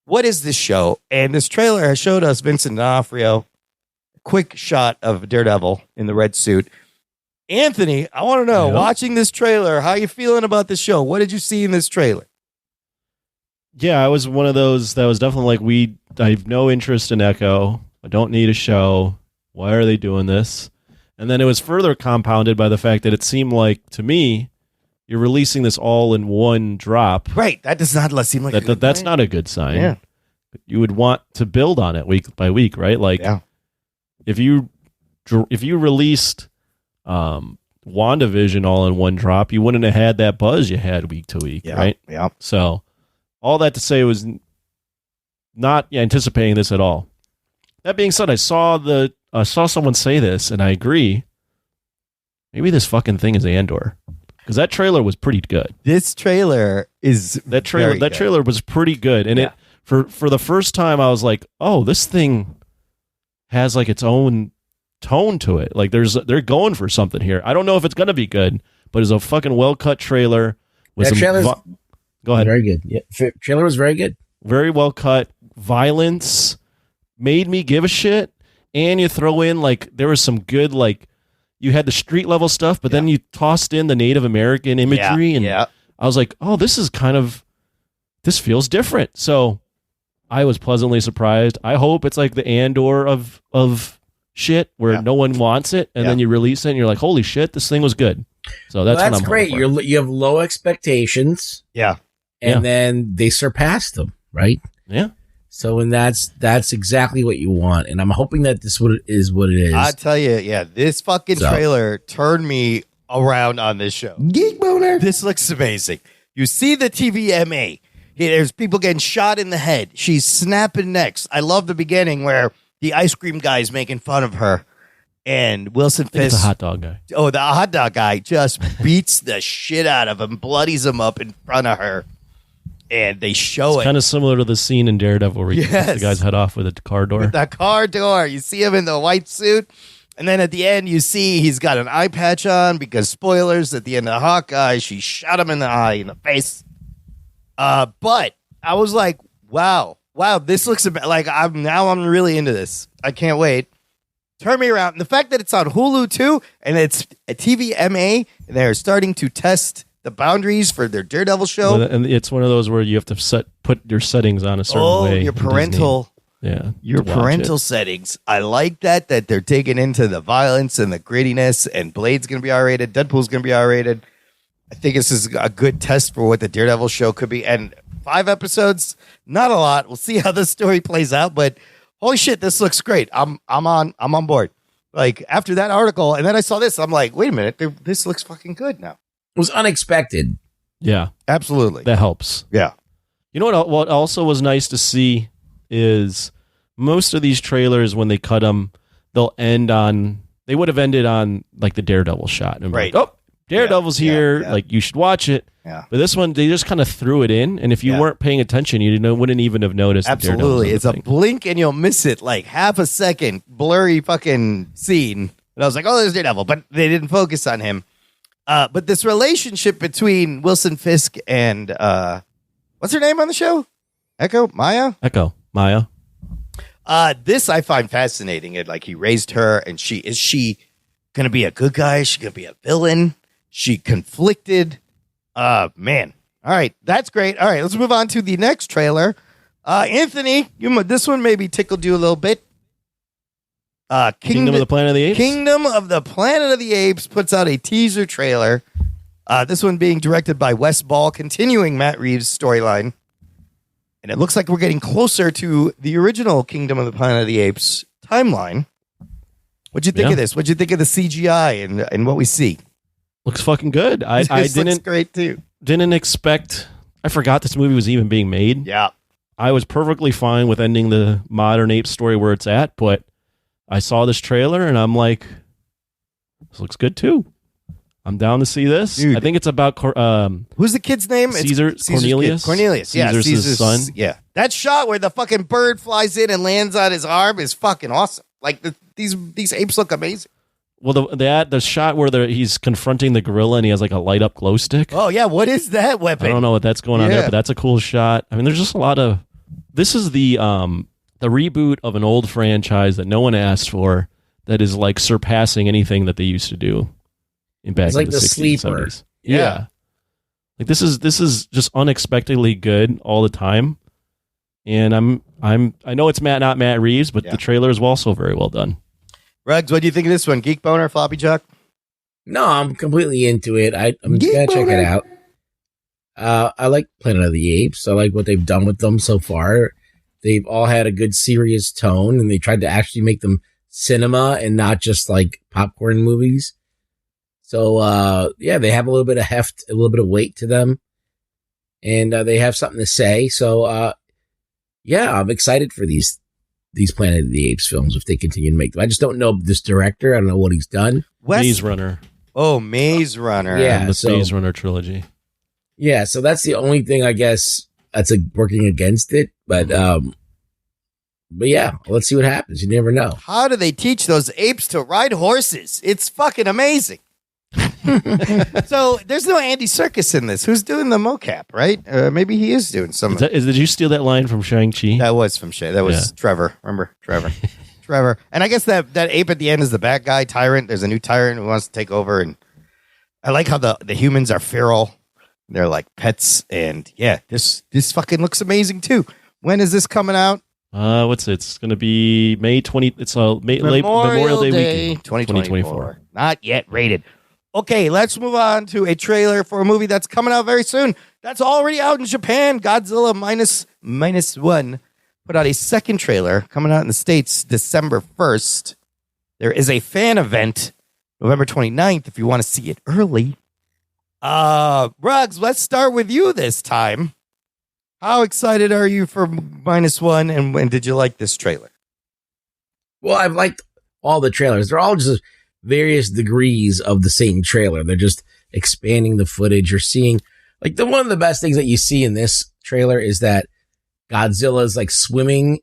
What is this show? And this trailer has showed us Vincent D'Onofrio, quick shot of Daredevil in the red suit. Anthony, I want to know, watching this trailer, how you feeling about this show? What did you see in this trailer? Yeah, I was one of those that was definitely like, I have no interest in Echo. I don't need a show. Why are they doing this? And then it was further compounded by the fact that it seemed like, to me, you're releasing this all in one drop. Right. That does not seem like that's not a good sign. Yeah. You would want to build on it week by week, right? Like, if you released WandaVision all in one drop, you wouldn't have had that buzz you had week to week, right? Yeah. So, all that to say was not anticipating this at all. That being said, I saw someone say this, and I agree. Maybe this fucking thing is Andor, because that trailer was pretty good. This trailer is that trailer was pretty good, and it for the first time I was like, oh, this thing has like its own tone to it. Like they're going for something here. I don't know if it's gonna be good, but it's a fucking well cut trailer. With go ahead. Very good. Yeah, trailer was very good. Very well cut. Violence made me give a shit, and you throw in like there was some good like you had the street level stuff, but then you tossed in the Native American imagery, and I was like, oh, this feels different. So I was pleasantly surprised. I hope it's like the Andor of shit where Yeah. no one wants it, and Yeah. then you release it, and you're like, holy shit, this thing was good. So that's what I'm great. hoping for. You have low expectations, Yeah. and Yeah. then they surpass them, right? Yeah. So, and that's exactly what you want. And I'm hoping that this is what it is. I tell you, yeah, this fucking So- trailer turned me around on this show. Geek boner. This looks amazing. You see the TVMA. There's people getting shot in the head. She's snapping necks. I love the beginning where the ice cream guy is making fun of her. And Wilson I think it's a Fisk, hot dog guy. oh, the hot dog guy just beats the shit out of him, bloodies him up in front of her. And they show it. Kind of similar to the scene in Daredevil where he cuts Yes. the guy's head off with a car door. With the car door. You see him in the white suit. And then at the end, you see he's got an eye patch on because spoilers at the end of Hawkeye, she shot him in the eye, in the face. But I was like, wow, this looks like I'm really into this. I can't wait. Turn me around. And the fact that it's on Hulu too, and it's a TVMA, and they're starting to test the boundaries for their Daredevil show. And it's one of those where you have to put your settings on a certain way. Your in parental. Disney. Yeah, Your to watch parental it. settings. I like that they're digging into the violence and the grittiness, and Blade's going to be R-rated. Deadpool's going to be R-rated. I think this is a good test for what the Daredevil show could be. And 5 episodes, not a lot. We'll see how the story plays out, but holy shit, this looks great. I'm on board. Like after that article, and then I saw this, I'm like, wait a minute, this looks fucking good now. It was unexpected. Yeah, Absolutely. that helps. Yeah. You know what also was nice to see is most of these trailers, when they cut them, they'll end on, they would have ended on like the Daredevil shot. And be Right. like, oh, Daredevil's Yeah, here. yeah. Like, you should watch it. Yeah. But this one, they just kind of threw it in. And if you Yeah. weren't paying attention, wouldn't even have noticed. that Daredevil was Absolutely. on It's the a thing. blink and you'll miss it, like half a second, blurry fucking scene. And I was like, oh, there's Daredevil. But they didn't focus on him. But this relationship between Wilson Fisk and what's her name on the show? Echo? Maya? Echo, Maya. This I find fascinating. It like he raised her, and is she gonna be a good guy? Is she gonna be a villain? She conflicted. Man. All right, that's great. All right, let's move on to the next trailer. Anthony, this one maybe tickled you a little bit. Kingdom of the Planet of the Apes. Kingdom of the Planet of the Apes puts out a teaser trailer. This one being directed by Wes Ball, continuing Matt Reeves' storyline. And it looks like we're getting closer to the original Kingdom of the Planet of the Apes timeline. What'd you think of this? What'd you think of the CGI and what we see? Looks fucking good. I This looks didn't great too. expect. I forgot this movie was even being made. Yeah. I was perfectly fine with ending the modern ape story where it's at, but I saw this trailer and I'm like, this looks good too. I'm down to see this. Dude. I think it's about Who's the kid's name? It's Caesar's kid. Cornelius. Cornelius. Yeah, Caesar's son. Yeah. That shot where the fucking bird flies in and lands on his arm is fucking awesome. Like these apes look amazing. Well, the shot where he's confronting the gorilla and he has like a light up glow stick. Oh yeah, what is that weapon? I don't know what that's going on Yeah. there, but that's a cool shot. I mean, there's just a lot of. This is the reboot of an old franchise that no one asked for, that is like surpassing anything that they used to do back It's like in the the 60s, sleeper. 70s. Yeah. Like this is just unexpectedly good all the time. And I know it's not Matt Reeves, but the trailer is also very well done. Ruggs, what do you think of this one? Geek Boner, Floppy Jock? No, I'm completely into it. I'm Geek gonna check boner. it out. I like Planet of the Apes. I like what they've done with them so far. They've all had a good serious tone, and they tried to actually make them cinema and not just like popcorn movies. So they have a little bit of heft, a little bit of weight to them, and they have something to say. So I'm excited for these Planet of the Apes films if they continue to make them. I just don't know this director. I don't know what he's done. Maze Runner. Oh, Maze Runner. Yeah. The so- Maze Runner trilogy. Yeah, so that's the only thing I guess that's like working against it. But yeah, let's see what happens. You never know. How do they teach those apes to ride horses? It's fucking amazing. So there's no Andy Serkis in this. Who's doing the mocap, right? Maybe he is doing some. Did you steal that line from Shang-Chi? That was from Shay. That was Trevor. Remember Trevor? Trevor. And I guess that ape at the end is the bad guy, Tyrant. There's a new Tyrant who wants to take over. And I like how the humans are feral. They're like pets. And yeah, this fucking looks amazing too. When is this coming out? What's it? It's going to be May 20. It's a Memorial Day weekend, 2024. Not yet rated. Okay, let's move on to a trailer for a movie that's coming out very soon. That's already out in Japan. Godzilla minus one put out a second trailer coming out in the States December 1st. There is a fan event November 29th if you want to see it early. Ruggs, let's start with you this time. How excited are you for minus one, and when did you like this trailer? Well, I've liked all the trailers. They're all just various degrees of the same trailer. They're just expanding the footage. You're seeing, like, one of the best things that you see in this trailer is that Godzilla's like swimming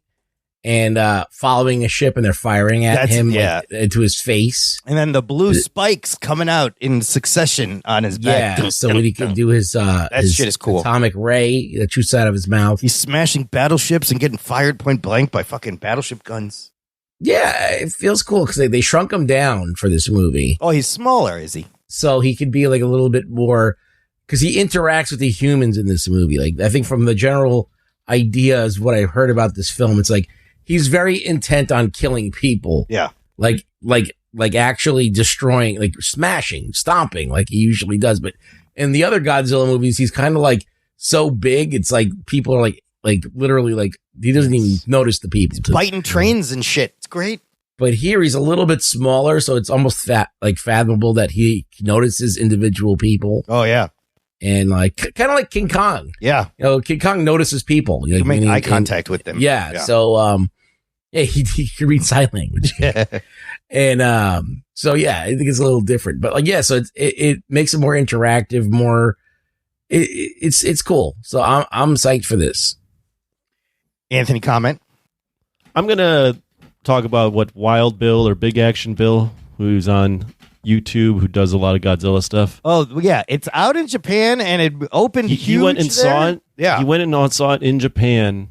and following a ship, and they're firing at him into his face. And then the blue spikes coming out in succession on his back. Yeah, so when he can do his his shit is cool. Atomic ray that shoots out of his mouth. He's smashing battleships and getting fired point blank by fucking battleship guns. Yeah, it feels cool because they shrunk him down for this movie. Oh, he's smaller, is he? So he could be like a little bit more, because he interacts with the humans in this movie. Like, I think from the general idea is what I've heard about this film. It's like, he's very intent on killing people. Yeah. Like actually destroying, like smashing, stomping, like he usually does. But in the other Godzilla movies, he's kind of like so big. It's like people are like literally like, he doesn't even notice the people. He's biting trains and shit. It's great. But here he's a little bit smaller. So it's almost fathomable that he notices individual people. Oh, yeah. And like, kind of like King Kong. Yeah. You know, King Kong notices people. You can make eye contact with them. Yeah. So, yeah, he can read sign language. And, so yeah, I think it's a little different, but like, yeah, so it makes it more interactive, more, it's cool. So I'm psyched for this. Anthony, comment. I'm going to talk about what Wild Bill or Big Action Bill, who's on YouTube, who does a lot of Godzilla stuff. Oh, yeah. It's out in Japan, and it opened huge. He went and saw it. Yeah. He went and saw it in Japan,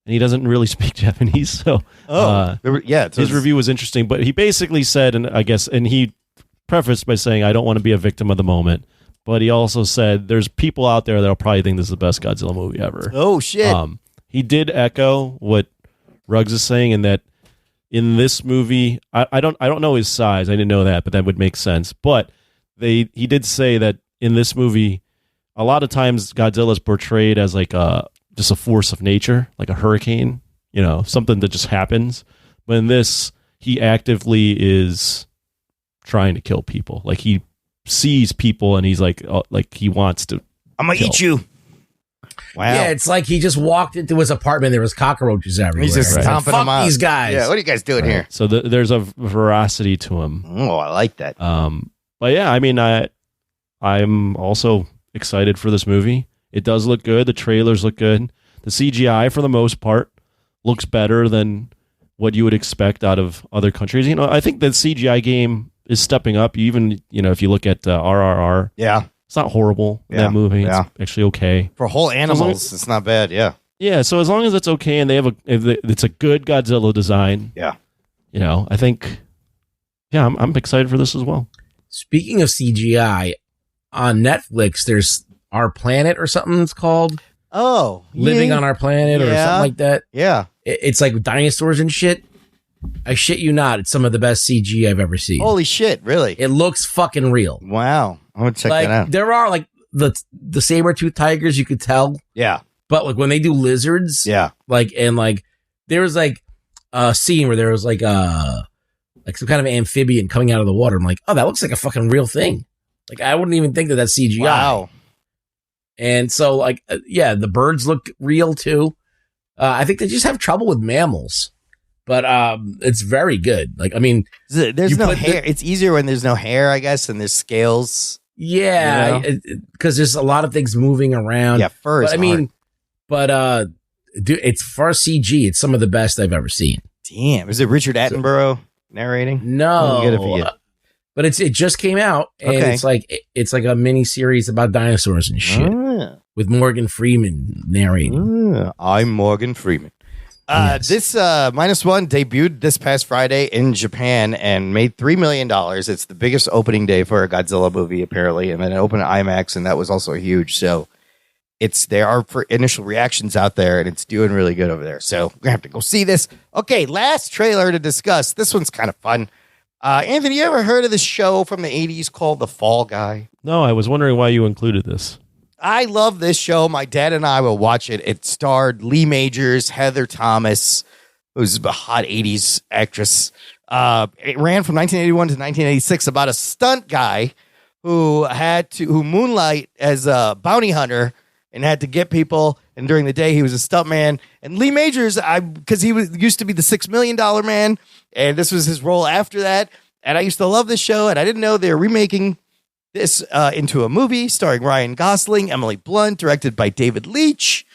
and he doesn't really speak Japanese. So, his review was interesting. But he basically said, and I guess, and he prefaced by saying, I don't want to be a victim of the moment. But he also said, there's people out there that'll probably think this is the best Godzilla movie ever. Oh, shit. He did echo what Ruggs is saying, in that in this movie, I don't know his size. I didn't know that, but that would make sense. But he did say that in this movie, a lot of times Godzilla is portrayed as like just a force of nature, like a hurricane, you know, something that just happens. But in this, he actively is trying to kill people. Like, he sees people and he's like he wants to. I'm gonna eat you. Wow. Yeah, it's like he just walked into his apartment. There was cockroaches everywhere. He's just stomping them out. Fuck these guys. Yeah, what are you guys doing here? So there's a veracity to him. Oh, I like that. But yeah, I mean, I'm also excited for this movie. It does look good. The trailers look good. The CGI, for the most part, looks better than what you would expect out of other countries. You know, I think the CGI game is stepping up. Even, you know, if you look at RRR, yeah, it's not horrible in that movie. Yeah. It's actually okay for whole animals. It's not bad. Yeah, yeah. So as long as it's okay and it's a good Godzilla design, yeah, you know, I think, yeah, I'm excited for this as well. Speaking of CGI, on Netflix, there's Our Planet or something it's called. Oh, Living on Our Planet or something like that. Yeah, it's like dinosaurs and shit. I shit you not, it's some of the best CG I've ever seen. Holy shit, really? It looks fucking real. Wow. I'm going to check that out. There are like the saber-toothed tigers, you could tell. Yeah. But like when they do lizards, yeah. There was like a scene where there was like some kind of amphibian coming out of the water. I'm like, oh, that looks like a fucking real thing. Like, I wouldn't even think that that's CGI. Wow. And so the birds look real too. I think they just have trouble with mammals. But it's very good. Like, I mean, there's no hair. It's easier when there's no hair, I guess, and there's scales. Yeah, because there's a lot of things moving around. Yeah, fur is hard. Dude, it's for CG. It's some of the best I've ever seen. Damn, is it Richard Attenborough narrating? No, but it just came out, and it's like a mini series about dinosaurs and shit with Morgan Freeman narrating. I'm Morgan Freeman. Yes. This minus one debuted this past Friday in Japan and made $3 million. It's the biggest opening day for a Godzilla movie, apparently. And then it opened at IMAX, and that was also huge. So there are for initial reactions out there, and it's doing really good over there. So we're gonna have to go see this. Okay, last trailer to discuss. This one's kind of fun. Anthony, you ever heard of this show from the 80s called The Fall Guy? No, I was wondering why you included this. I love this show. My dad and I will watch it. It starred Lee Majors, Heather Thomas, who's a hot 80s actress. It ran from 1981 to 1986 about a stunt guy who moonlight as a bounty hunter and had to get people. And during the day, he was a stuntman. And Lee Majors, because he used to be the $6 Million Man, and this was his role after that. And I used to love this show, and I didn't know they were remaking this into a movie starring Ryan Gosling, Emily Blunt, directed by David Leitch.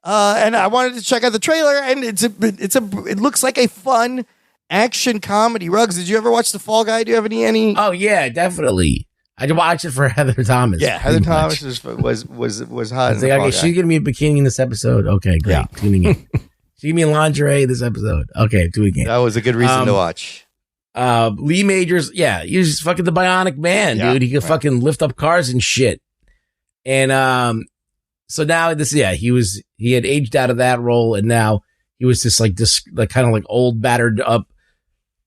And I wanted to check out the trailer, and it looks like a fun action comedy. Ruggs, did you ever watch The Fall Guy? Do you have any? Oh yeah, definitely. I watched it for Heather Thomas. Yeah, Heather Thomas was hot. Like, okay, she's gonna be a bikini in this episode. Okay, great. Yeah. She gave me lingerie this episode. Okay, do it again. That was a good reason to watch. Lee Majors, yeah, he was just fucking the Bionic Man, dude. He could fucking lift up cars and shit. And so now he had aged out of that role, and now he was just like this, like kind of like old, battered up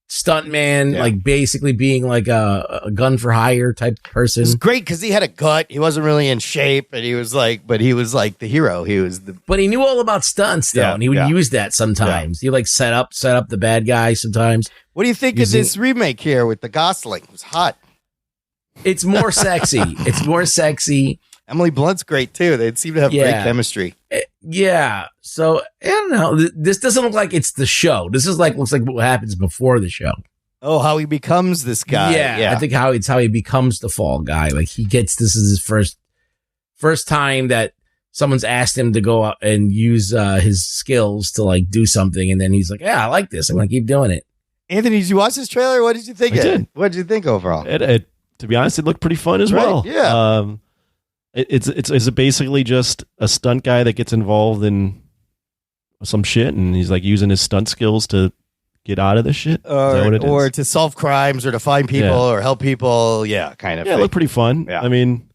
stuntman, like basically being like a gun for hire type person. It's great because he had a gut. He wasn't really in shape, and he was like the hero. But he knew all about stunts though, and he would use that sometimes. He like set up the bad guy sometimes. What do you think of this remake here with the Gosling? It was hot. It's more sexy. It's more sexy. Emily Blunt's great too. They seem to have great chemistry. Yeah. So I don't know. This doesn't look like it's the show. This is looks like what happens before the show. Oh, how he becomes this guy. Yeah. I think how he becomes the Fall Guy. Like this is his first time that someone's asked him to go out and use his skills to like do something, and then he's like, "Yeah, I like this. I'm gonna keep doing it." Anthony, did you watch this trailer? What did you think? What did you think overall? It to be honest, it looked pretty fun as well. Yeah. It's basically just a stunt guy that gets involved in some shit, and he's like using his stunt skills to get out of this shit. Or to solve crimes, or to find people, or help people. Yeah, kind of. Yeah, it looked pretty fun. Yeah. I mean,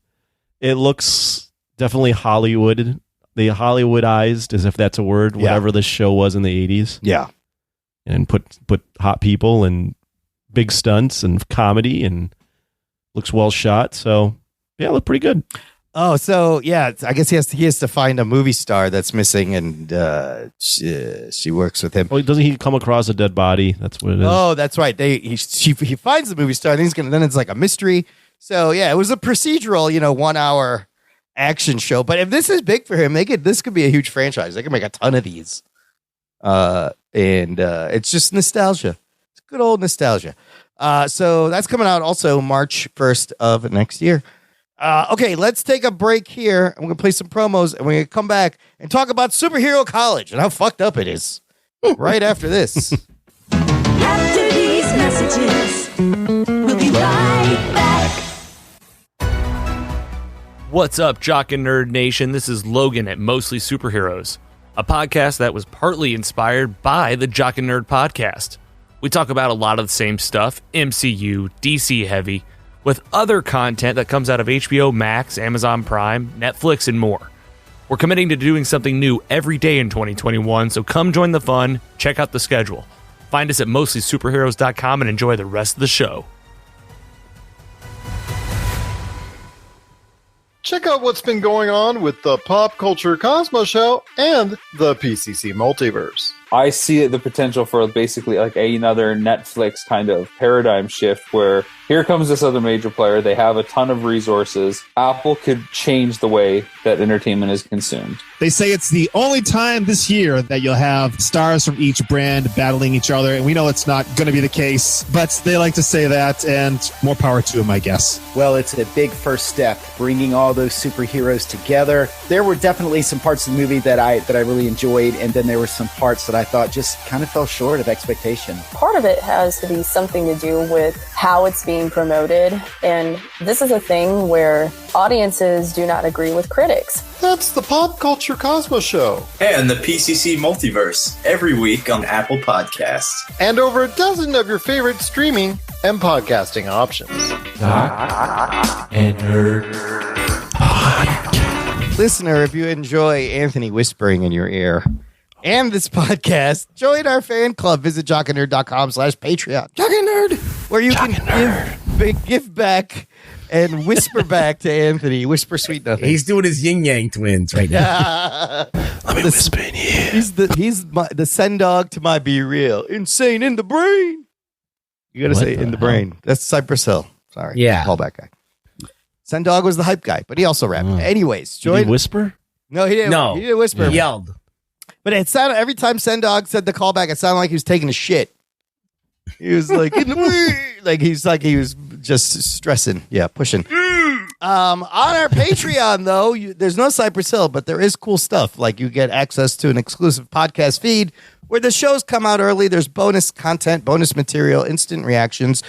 it looks definitely Hollywood. They Hollywoodized, as if that's a word, whatever this show was in the 80s. Yeah. And put hot people and big stunts and comedy, and looks well shot. So yeah, it looked pretty good. Oh, so yeah, I guess he has to find a movie star that's missing, and she works with him. Well, doesn't he come across a dead body? That's what it is. Oh, that's right. He finds the movie star, and then it's like a mystery. So yeah, it was a procedural, 1 hour action show. But if this is big for him, this could be a huge franchise. They could make a ton of these. And it's just nostalgia. It's good old nostalgia. So that's coming out also March 1st of next year. Okay, let's take a break here. I'm going to play some promos, and we're going to come back and talk about Superhero College and how fucked up it is right after this. After these messages, we'll be right back. What's up, Jock and Nerd Nation? This is Logan at Mostly Superheroes, a podcast that was partly inspired by the Jock and Nerd podcast. We talk about a lot of the same stuff, MCU, DC heavy, with other content that comes out of HBO Max, Amazon Prime, Netflix, and more. We're committing to doing something new every day in 2021, so come join the fun, check out the schedule. Find us at mostlysuperheroes.com and enjoy the rest of the show. Check out what's been going on with the Pop Culture Cosmos Show and the PCC Multiverse. I see the potential for basically like another Netflix kind of paradigm shift where here comes this other major player. They have a ton of resources. Apple could change the way that entertainment is consumed. They say it's the only time this year that you'll have stars from each brand battling each other, and we know it's not going to be the case, but they like to say that, and more power to them, I guess. Well, it's a big first step, bringing all those superheroes together. There were definitely some parts of the movie that I really enjoyed, and then there were some parts that I thought just kind of fell short of expectation. Part of it has to be something to do with how it's being promoted, and this is a thing where audiences do not agree with critics. That's the Pop Culture Cosmos Show. And the PCC Multiverse, every week on Apple Podcasts. And over a dozen of your favorite streaming and podcasting options. Jock and Nerd Podcast. Listener, if you enjoy Anthony whispering in your ear and this podcast, join our fan club. Visit jockandnerd.com/Patreon. Jock and Nerd, where you can give back and whisper back to Anthony. Whisper sweet nothing. He's doing his yin yang twins right now. Let me whisper in here. He's the send dog to my Be Real. Insane in the brain. You got to say in the brain. That's Cypress Hill. Sorry. Yeah. Callback guy. Send Dog was the hype guy, but he also rapped. Anyways, join. Did he whisper? No, he didn't. No. He didn't whisper. He yelled. But it sounded every time Send Dog said the callback, it sounded like he was taking a shit. He was like in the brain. He was just stressing. Yeah, pushing. On our Patreon, though, there's no Cypress Hill, but there is cool stuff. Like you get access to an exclusive podcast feed where the shows come out early. There's bonus content, bonus material, instant reactions.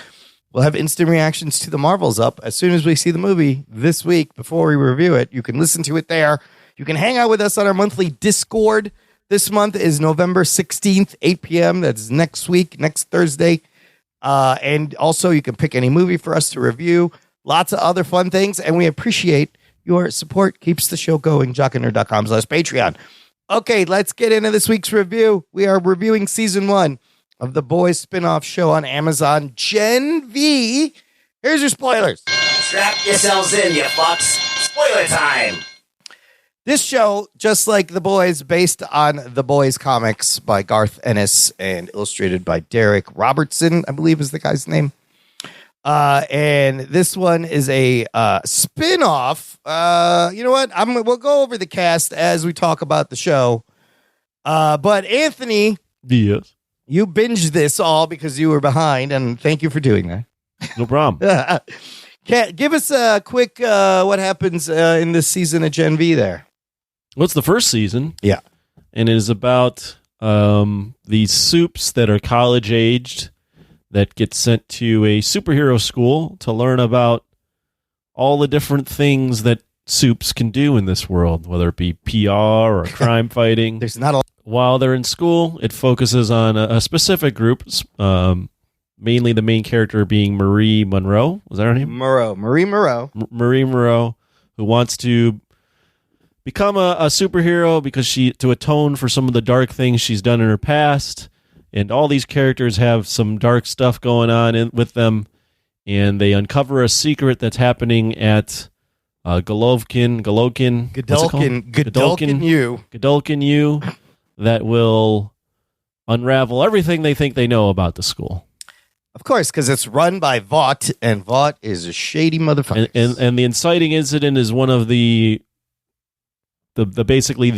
We'll have instant reactions to the Marvels up as soon as we see the movie this week before we review it. You can listen to it there. You can hang out with us on our monthly Discord. This month is November 16th, 8 p.m. That's next week, next Thursday. And also you can pick any movie for us to review. Lots of other fun things. And we appreciate your support. Keeps the show going. jockandnerd.com/Patreon. Okay, let's get into this week's review. We are reviewing season 1 of The Boys spinoff show on Amazon, Gen V. Here's your spoilers. Strap yourselves in, you fucks. Spoiler time. This show, just like The Boys, based on The Boys comics by Garth Ennis and illustrated by Derek Robertson, I believe is the guy's name. And this one is a spin-off. You know what? We'll go over the cast as we talk about the show. But Anthony, Yes. you binged this all because you were behind, and thank you for doing that. No problem. Give us a quick what happens in this season of Gen V there. Well, it's the first season. Yeah. And it is about these soups that are college-aged that get sent to a superhero school to learn about all the different things that soups can do in this world, whether it be PR or crime fighting. There's not a While they're in school, it focuses on a specific group, mainly the main character being Marie Monroe. Was that her name? Marie Moreau. Marie Moreau, who wants to become a superhero because to atone for some of the dark things she's done in her past. And all these characters have some dark stuff going on with them. And they uncover a secret that's happening at Godolkin U that will unravel everything they think they know about the school. Of course, because it's run by Vought, and Vought is a shady motherfucker. And the inciting incident is one of the basically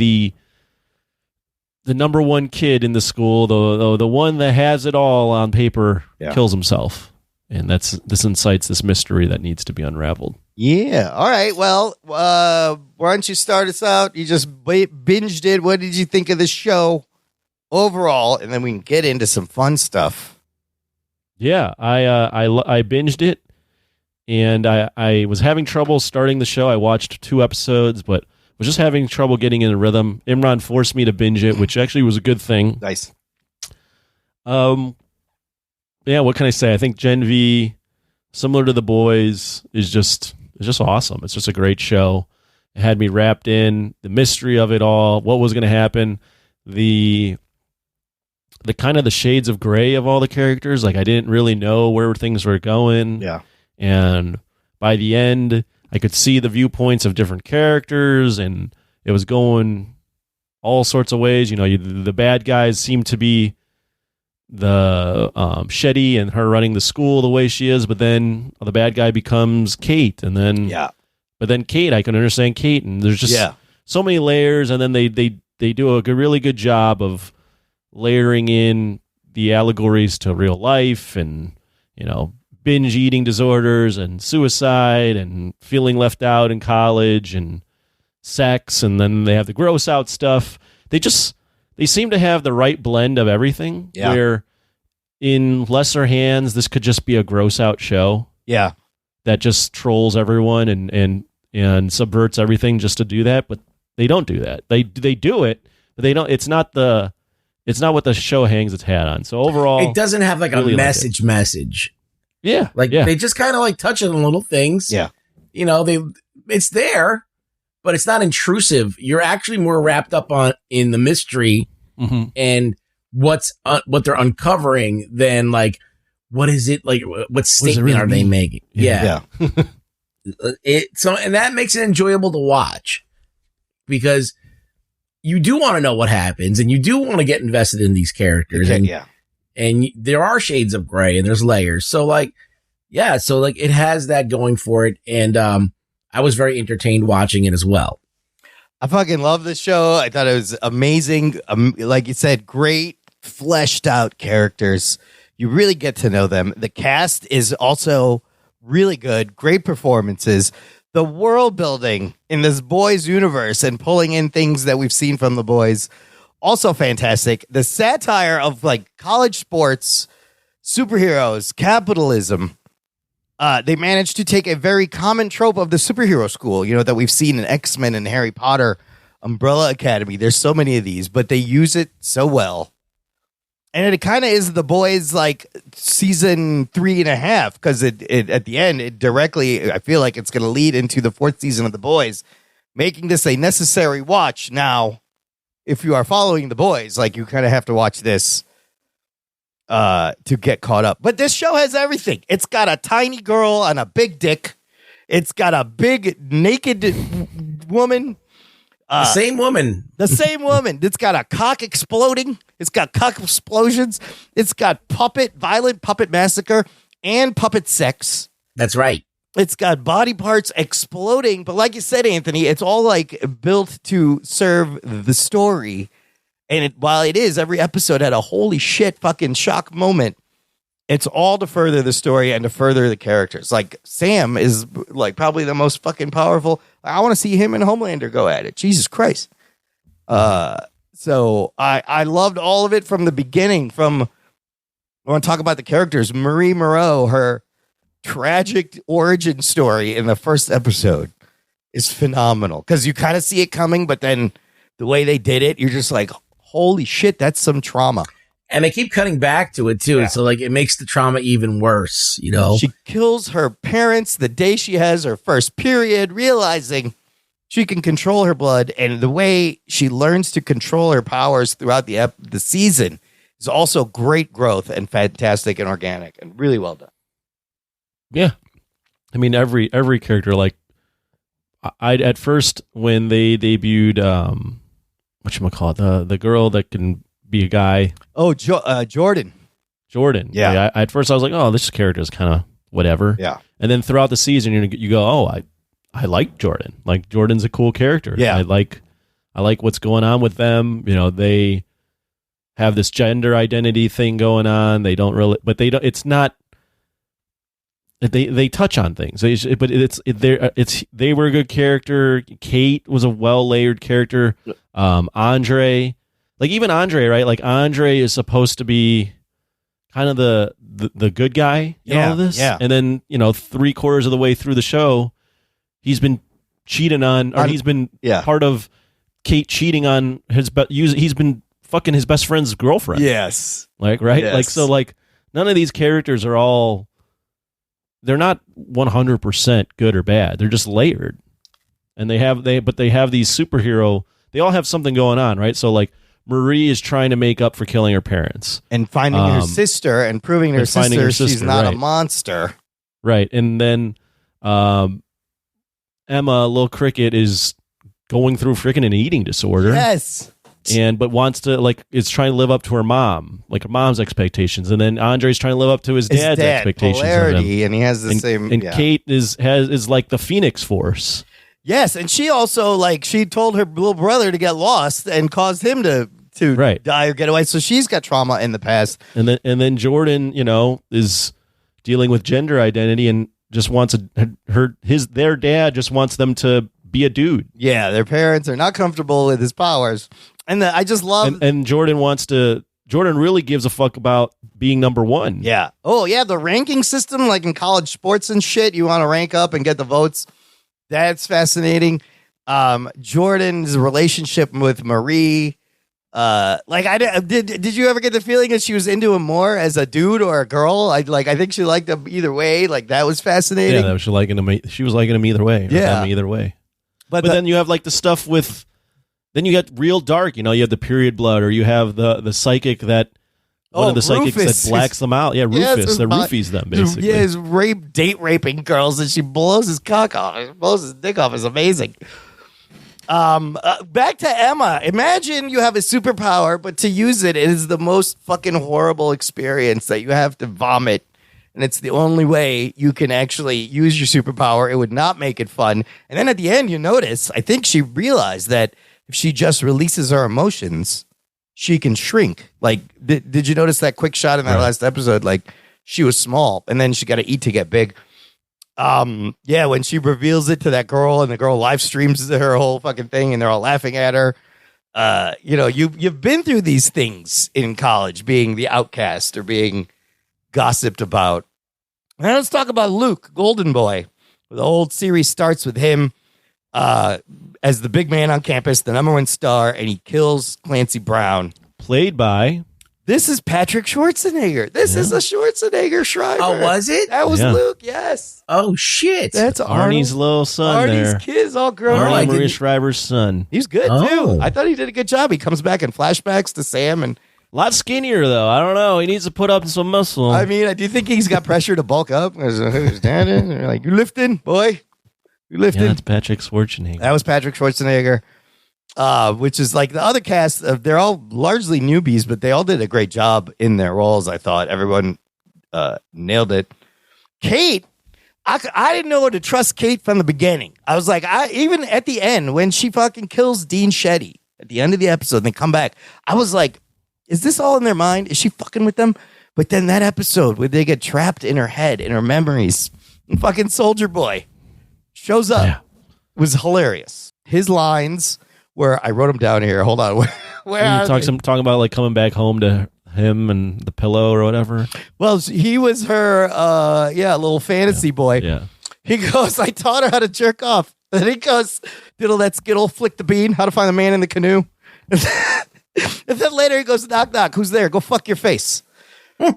the number one kid in the school, the one that has it all on paper, kills himself. And this incites this mystery that needs to be unraveled. Yeah. All right. Well, why don't you start us out? You just binged it. What did you think of the show overall? And then we can get into some fun stuff. Yeah, I binged it, and I was having trouble starting the show. I watched 2 episodes, but was just having trouble getting in the rhythm. Imran forced me to binge it, which actually was a good thing. Nice. Yeah, what can I say? I think Gen V, similar to The Boys, is just awesome. It's just a great show. It had me wrapped in the mystery of it all, what was going to happen, the kind of the shades of gray of all the characters. Like I didn't really know where things were going. Yeah. And by the end, I could see the viewpoints of different characters, and it was going all sorts of ways. You know, the bad guys seem to be the Shetty and her running the school the way she is, but then the bad guy becomes Kate, and then but then Kate, I can understand Kate, and there's just so many layers, and then they do a really good job of layering in the allegories to real life, and binge eating disorders and suicide and feeling left out in college and sex, and then they have the gross out stuff. They seem to have the right blend of everything, where in lesser hands this could just be a gross out show that just trolls everyone and subverts everything just to do that, but they don't do that. They do it, but they don't. It's not what the show hangs its hat on. So overall, it doesn't have like really a message. Yeah. They just kind of like touch on little things. Yeah. It's there, but it's not intrusive. You're actually more wrapped up in the mystery and what they're uncovering than like, what is it like? What statement really are they mean? making? Yeah. And that makes it enjoyable to watch because you do want to know what happens and you do want to get invested in these characters. And there are shades of gray and there's layers. So like, it has that going for it. And, I was very entertained watching it as well. I fucking love this show. I thought it was amazing. Like you said, great fleshed out characters. You really get to know them. The cast is also really good. Great performances. The world building in this boys universe and pulling in things that we've seen from the boys, also fantastic. The satire of like college sports, superheroes, capitalism. They managed to take a very common trope of the superhero school, that we've seen in X-Men and Harry Potter, Umbrella Academy. There's so many of these, but they use it so well. And it kind of is The Boys like season 3.5, because it at the end, it directly, I feel like it's going to lead into the 4th season of The Boys, making this a necessary watch. Now, if you are following The Boys, like you kind of have to watch this to get caught up. But this show has everything. It's got a tiny girl on a big dick. It's got a big naked woman. The same woman. It's got a cock exploding. It's got cock explosions. It's got violent puppet massacre and puppet sex. That's right. It's got body parts exploding. But like you said, Anthony, it's all like built to serve the story. And while it is, every episode had a holy shit fucking shock moment, it's all to further the story and to further the characters. Like Sam is like probably the most fucking powerful. I want to see him and Homelander go at it. Jesus Christ. So I loved all of it from the beginning. I want to talk about the characters. Marie Moreau, her tragic origin story in the first episode is phenomenal because you kind of see it coming, but then the way they did it, you're just like, holy shit, that's some trauma. And they keep cutting back to it too. Yeah. So like it makes the trauma even worse, She kills her parents the day she has her first period, realizing she can control her blood. And the way she learns to control her powers throughout the season is also great growth and fantastic and organic and really well done. Yeah. I mean, every character, like I at first when they debuted, whatchamacallit, the girl that can be a guy. Oh, Jordan. Yeah. Like, at first I was like, oh, this character is kind of whatever. Yeah. And then throughout the season, you go, oh, I like Jordan. Like Jordan's a cool character. Yeah. I like what's going on with them. They have this gender identity thing going on. They don't really, but they don't. It's not. They touch on things, but they were a good character. Kate was a well-layered character. Andre, like even Andre, right? Like Andre is supposed to be kind of the good guy in all of this. Yeah. And then, 3/4 of the way through the show, he's been cheating on, or he's been part of Kate cheating on he's been fucking his best friend's girlfriend. Yes. Like, right? Yes. Like, so like none of these characters are all, they're not 100% good or bad. They're just layered. And they have these superhero, they all have something going on, right? So like Marie is trying to make up for killing her parents. And finding her sister and proving her sister she's not a monster. Right. And then Emma, Little Cricket, is going through freaking an eating disorder. Yes. But wants to, is trying to live up to her mom, like her mom's expectations. And then Andre's trying to live up to his dad's expectations. Polarity, and he has the same. And Kate is like the Phoenix Force. Yes, and she also she told her little brother to get lost and caused him to die or get away. So she's got trauma in the past. And then Jordan, is dealing with gender identity and just wants their dad just wants them to be a dude. Yeah, their parents are not comfortable with his powers. And I just love... And Jordan really gives a fuck about being number one. Yeah. Oh, yeah, the ranking system, like in college sports and shit, you want to rank up and get the votes. That's fascinating. Jordan's relationship with Marie. Did you ever get the feeling that she was into him more as a dude or a girl? I think she liked him either way. Like, that was fascinating. Yeah, she was liking him either way. Yeah. Either way. But then you have like the stuff with. Then you get real dark. You have the period blood, or you have the psychic that. One of the psychics Rufus that blacks them out. Yeah, Rufus. That roofies them, basically. Yeah, he's date raping girls, and she blows his cock off. Blows his dick off. It's amazing. Back to Emma. Imagine you have a superpower, but to use it is the most fucking horrible experience that you have to vomit. And it's the only way you can actually use your superpower. It would not make it fun. And then at the end, you notice, I think she realized that if she just releases her emotions, she can shrink. Like, did you notice that quick shot in that last episode? Like, she was small, and then she got to eat to get big. Yeah, when she reveals it to that girl, and the girl live streams her whole fucking thing, and they're all laughing at her. You've been through these things in college, being the outcast or being gossiped about. Now let's talk about Luke, Golden Boy. The old series starts with him as the big man on campus, the number one star, and he kills Clancy Brown. Played by... This is Patrick Schwarzenegger. This is a Schwarzenegger Schreiber. Oh, was it? That was Luke, yes. Oh, shit. That's Arnie's little son there. Arnie's kid's all grown up. Arnie Maria Schreiber's son. He's good, too. I thought he did a good job. He comes back in flashbacks to Sam and... A lot skinnier, though. I don't know. He needs to put up some muscle. I mean, do you think he's got pressure to bulk up? They're like, you lifting, boy? You lifting? Yeah, that's Patrick Schwarzenegger. That was Patrick Schwarzenegger, which is like the other cast. They're all largely newbies, but they all did a great job in their roles, I thought. Everyone nailed it. Kate, I didn't know to trust Kate from the beginning. I was like, even at the end, when she fucking kills Dean Shetty, at the end of the episode, and they come back, I was like, is this all in their mind? Is she fucking with them? But then that episode where they get trapped in her head, in her memories, and fucking Soldier Boy shows up. Was hilarious. His lines where I wrote them down here. Hold on. Where talking about like coming back home to him and the pillow or whatever. Well, he was her little fantasy boy. Yeah. He goes, I taught her how to jerk off. And he goes, diddle that skittle, flick the bean, how to find the man in the canoe. And then later he goes, knock, knock, who's there? Go fuck your face.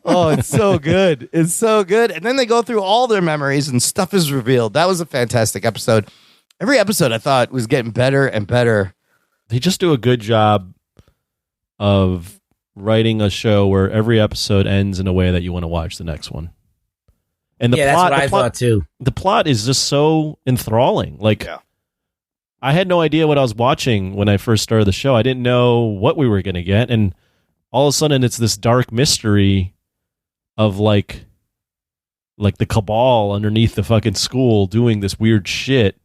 Oh, it's so good. It's so good. And then they go through all their memories and stuff is revealed. That was a fantastic episode. Every episode I thought was getting better and better. They just do a good job of writing a show where every episode ends in a way that you want to watch the next one. And the plot, that's what I thought too. The plot is just so enthralling. Like, I had no idea what I was watching when I first started the show. I didn't know what we were going to get. And all of a sudden it's this dark mystery of like the cabal underneath the fucking school doing this weird shit.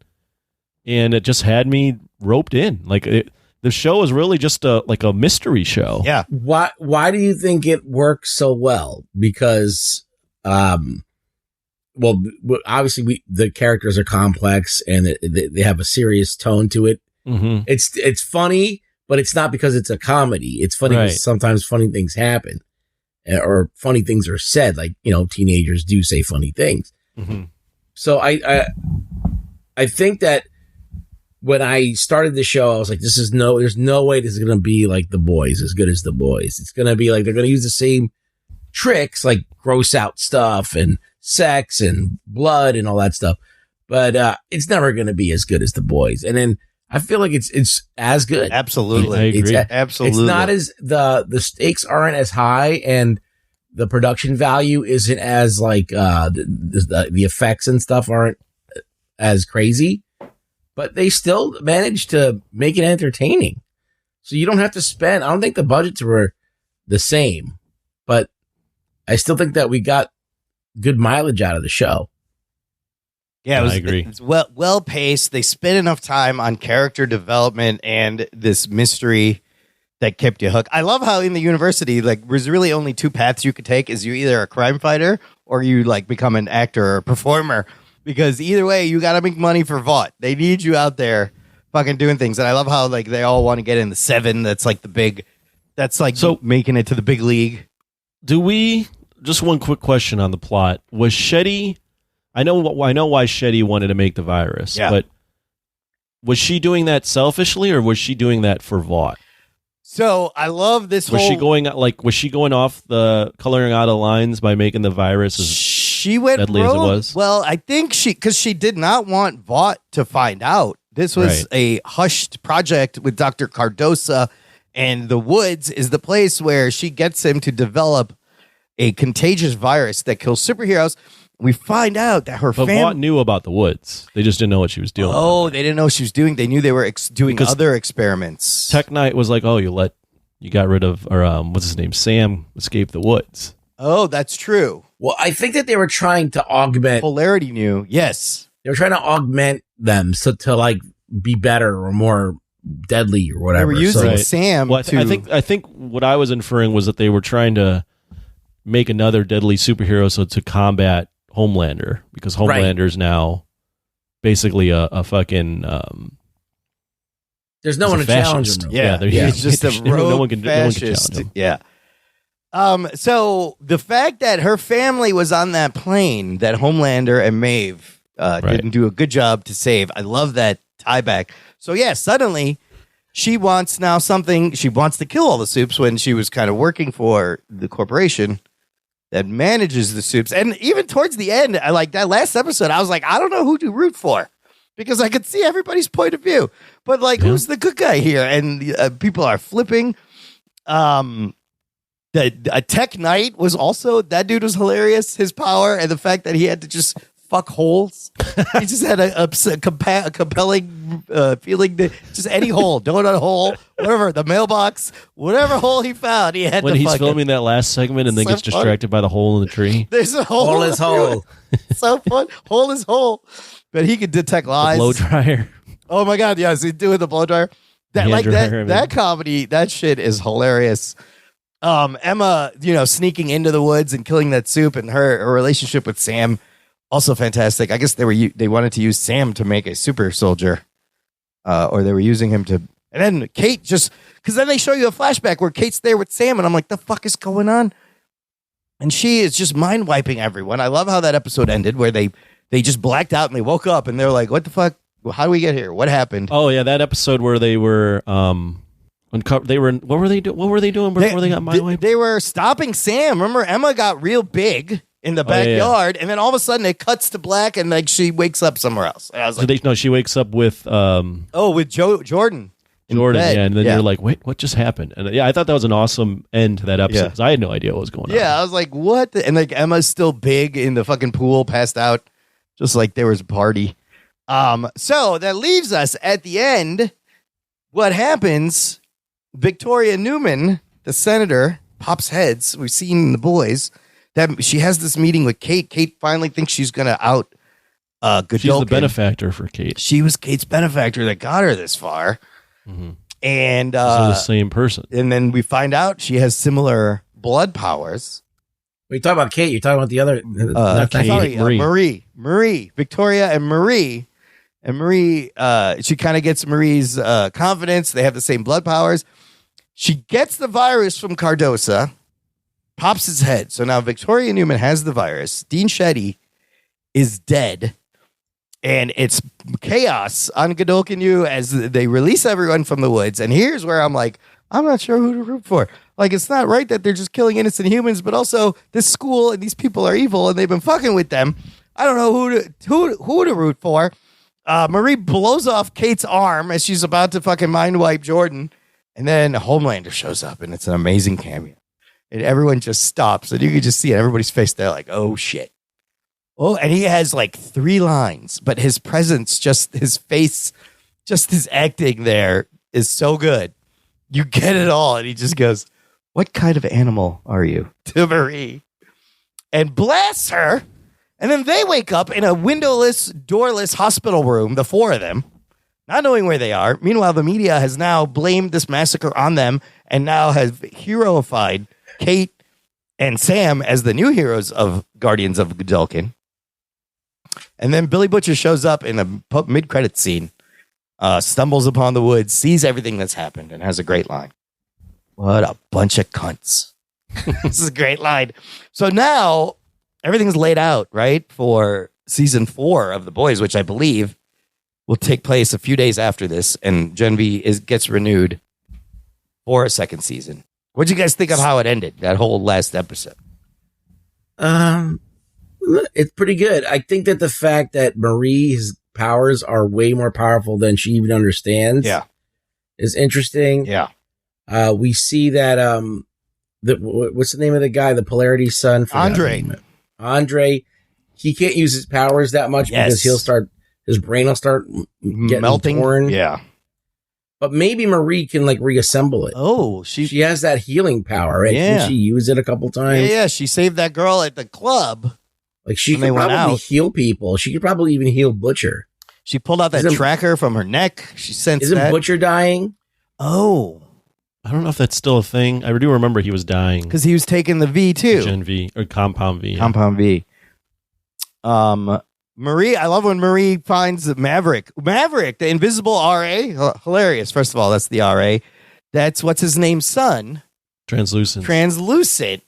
And it just had me roped in. Like the show is really just a mystery show. Yeah. Why do you think it works so well? Because, well, obviously the characters are complex and they have a serious tone to it. Mm-hmm. It's funny, but it's not because it's a comedy. It's funny because sometimes funny things happen or funny things are said. Like, teenagers do say funny things. Mm-hmm. So I think that when I started the show, I was like, there's no way this is going to be like The Boys, as good as The Boys. It's going to be like, they're going to use the same tricks, like gross out stuff and sex and blood and all that stuff. But it's never going to be as good as The Boys. And then I feel like it's as good. Absolutely. I agree. Absolutely. It's not as the stakes aren't as high and the production value isn't as like the effects and stuff aren't as crazy, but they still managed to make it entertaining. So you don't have to spend, I don't think the budgets were the same, but I still think that we got good mileage out of the show. Yeah, I agree. It's well paced. They spent enough time on character development and this mystery that kept you hooked. I love how in the university, like, there's really only two paths you could take: is you either a crime fighter or you like become an actor or a performer. Because either way, you got to make money for Vought. They need you out there, fucking doing things. And I love how like they all want to get in the 7. That's like the big. That's like making it to the big league. Do we? Just one quick question on the plot. Was Shetty? I know why Shetty wanted to make the virus, but was she doing that selfishly or was she doing that for Vought? So I love this. Was she going off the coloring out of lines by making the virus as deadly as it was? Well, I think because she did not want Vought to find out This was a hushed project with Dr. Cardosa, and the woods is the place where she gets him to develop a contagious virus that kills superheroes. We find out that her family... Vought knew about the woods. They just didn't know what she was doing. Oh, they didn't know what she was doing. They knew they were doing other experiments. Tech Knight was like, oh, you got rid of, or what's his name? Sam escaped the woods. Oh, that's true. Well, I think that they were trying to augment... Polarity knew, yes. They were trying to augment them to like be better or more deadly or whatever. They were using Sam well, I think what I was inferring was that they were trying to make another deadly superhero to combat Homelander, because Homelander's now basically a fucking there's no one to challenge him. Yeah, he's just a rogue no one can challenge him. Yeah. So the fact that her family was on that plane that Homelander and Maeve didn't do a good job to save. I love that tie back. So yeah, suddenly she wants to kill all the soups when she was kind of working for the corporation that manages the soups. And even towards the end, I like that last episode, I was like, I don't know who to root for, because I could see everybody's point of view. But like, who's the good guy here? And people are flipping. A Tech Knight was also, that dude was hilarious. His power and the fact that he had to just fuck holes. He just had a compelling feeling that just any hole, donut hole, whatever, the mailbox, whatever hole he found, he had when to he's fuck filming that last segment and then gets distracted by the hole in the tree. There's a hole. Hole is hole. So fun. Hole is hole. But he could detect lies. Blow dryer. Oh my God, yes, he's doing the blow dryer. That comedy, that shit is hilarious. Emma, sneaking into the woods and killing that soup, and her relationship with Sam, also fantastic. I guess they wanted to use Sam to make a super soldier, or they were using him to. And then Kate because then they show you a flashback where Kate's there with Sam, and I'm like, the fuck is going on? And she is just mind wiping everyone. I love how that episode ended, where they just blacked out and they woke up and they're like, what the fuck? How do we get here? What happened? Oh yeah, that episode where they were what were they doing before they got mind wiped? They were stopping Sam. Remember, Emma got real big in the backyard, and then all of a sudden it cuts to black, and like she wakes up somewhere else. And I was like, she wakes up with with Jordan. Yeah, and then you're like, wait, what just happened? And I thought that was an awesome end to that episode, because I had no idea what was going on. Yeah, I was like, what? And like Emma's still big in the fucking pool, passed out, just like there was a party. So that leaves us at the end. What happens? Victoria Newman, the senator, pops heads. We've seen in The Boys that she has this meeting with Kate. Kate finally thinks she's going to out Godolkin. She's the benefactor for Kate. She was Kate's benefactor that got her this far. Mm-hmm. And the same person. And then we find out she has similar blood powers. When you talk about Kate, you're talking about the other Marie, Victoria and Marie. And Marie, she kind of gets Marie's confidence. They have the same blood powers. She gets the virus from Cardosa, pops his head. So now Victoria Newman has the virus. Dean Shetty is dead. And it's chaos on Godolkin U as they release everyone from the woods. And here's where I'm like, I'm not sure who to root for. Like, it's not right that they're just killing innocent humans, but also this school and these people are evil and they've been fucking with them. I don't know who to root for. Marie blows off Kate's arm as she's about to fucking mind wipe Jordan. And then Homelander shows up, and it's an amazing cameo. And everyone just stops, and you can just see it. Everybody's face there like, oh, shit. Oh, and he has like 3 lines, but his presence, just his face, just his acting there is so good. You get it all. And he just goes, what kind of animal are you? To Marie. And blasts her. And then they wake up in a windowless, doorless hospital room, the 4 of them, not knowing where they are. Meanwhile, the media has now blamed this massacre on them and now has heroified Kate and Sam as the new heroes of Guardians of Godolkin. And then Billy Butcher shows up in a mid-credit scene, stumbles upon the woods, sees everything that's happened, and has a great line. What a bunch of cunts. This is a great line. So now everything's laid out, right, for season 4 of The Boys, which I believe will take place a few days after this, and Gen V gets renewed for a second season. What'd you guys think of how it ended, that whole last episode? It's pretty good. I think that the fact that Marie has powers are way more powerful than she even understands. Yeah. Is interesting. Yeah. We see that what's the name of the guy, the Polarity son? Andre, he can't use his powers that much because his brain will start getting melting. torn. Yeah. But maybe Marie can like reassemble it. Oh, she has that healing power, right? Yeah. Can she use it a couple times? Yeah, she saved that girl at the club. Like she could probably heal people. She could probably even heal Butcher. She pulled out that tracker from her neck. She sensed Isn't Butcher dying? Oh. I don't know if that's still a thing. I do remember he was dying. Because he was taking the V too. Gen V or Compound V. Compound V. Marie, I love when Marie finds Maverick, the invisible RA. Hilarious. First of all, that's the RA. That's what's his name's son. Translucent.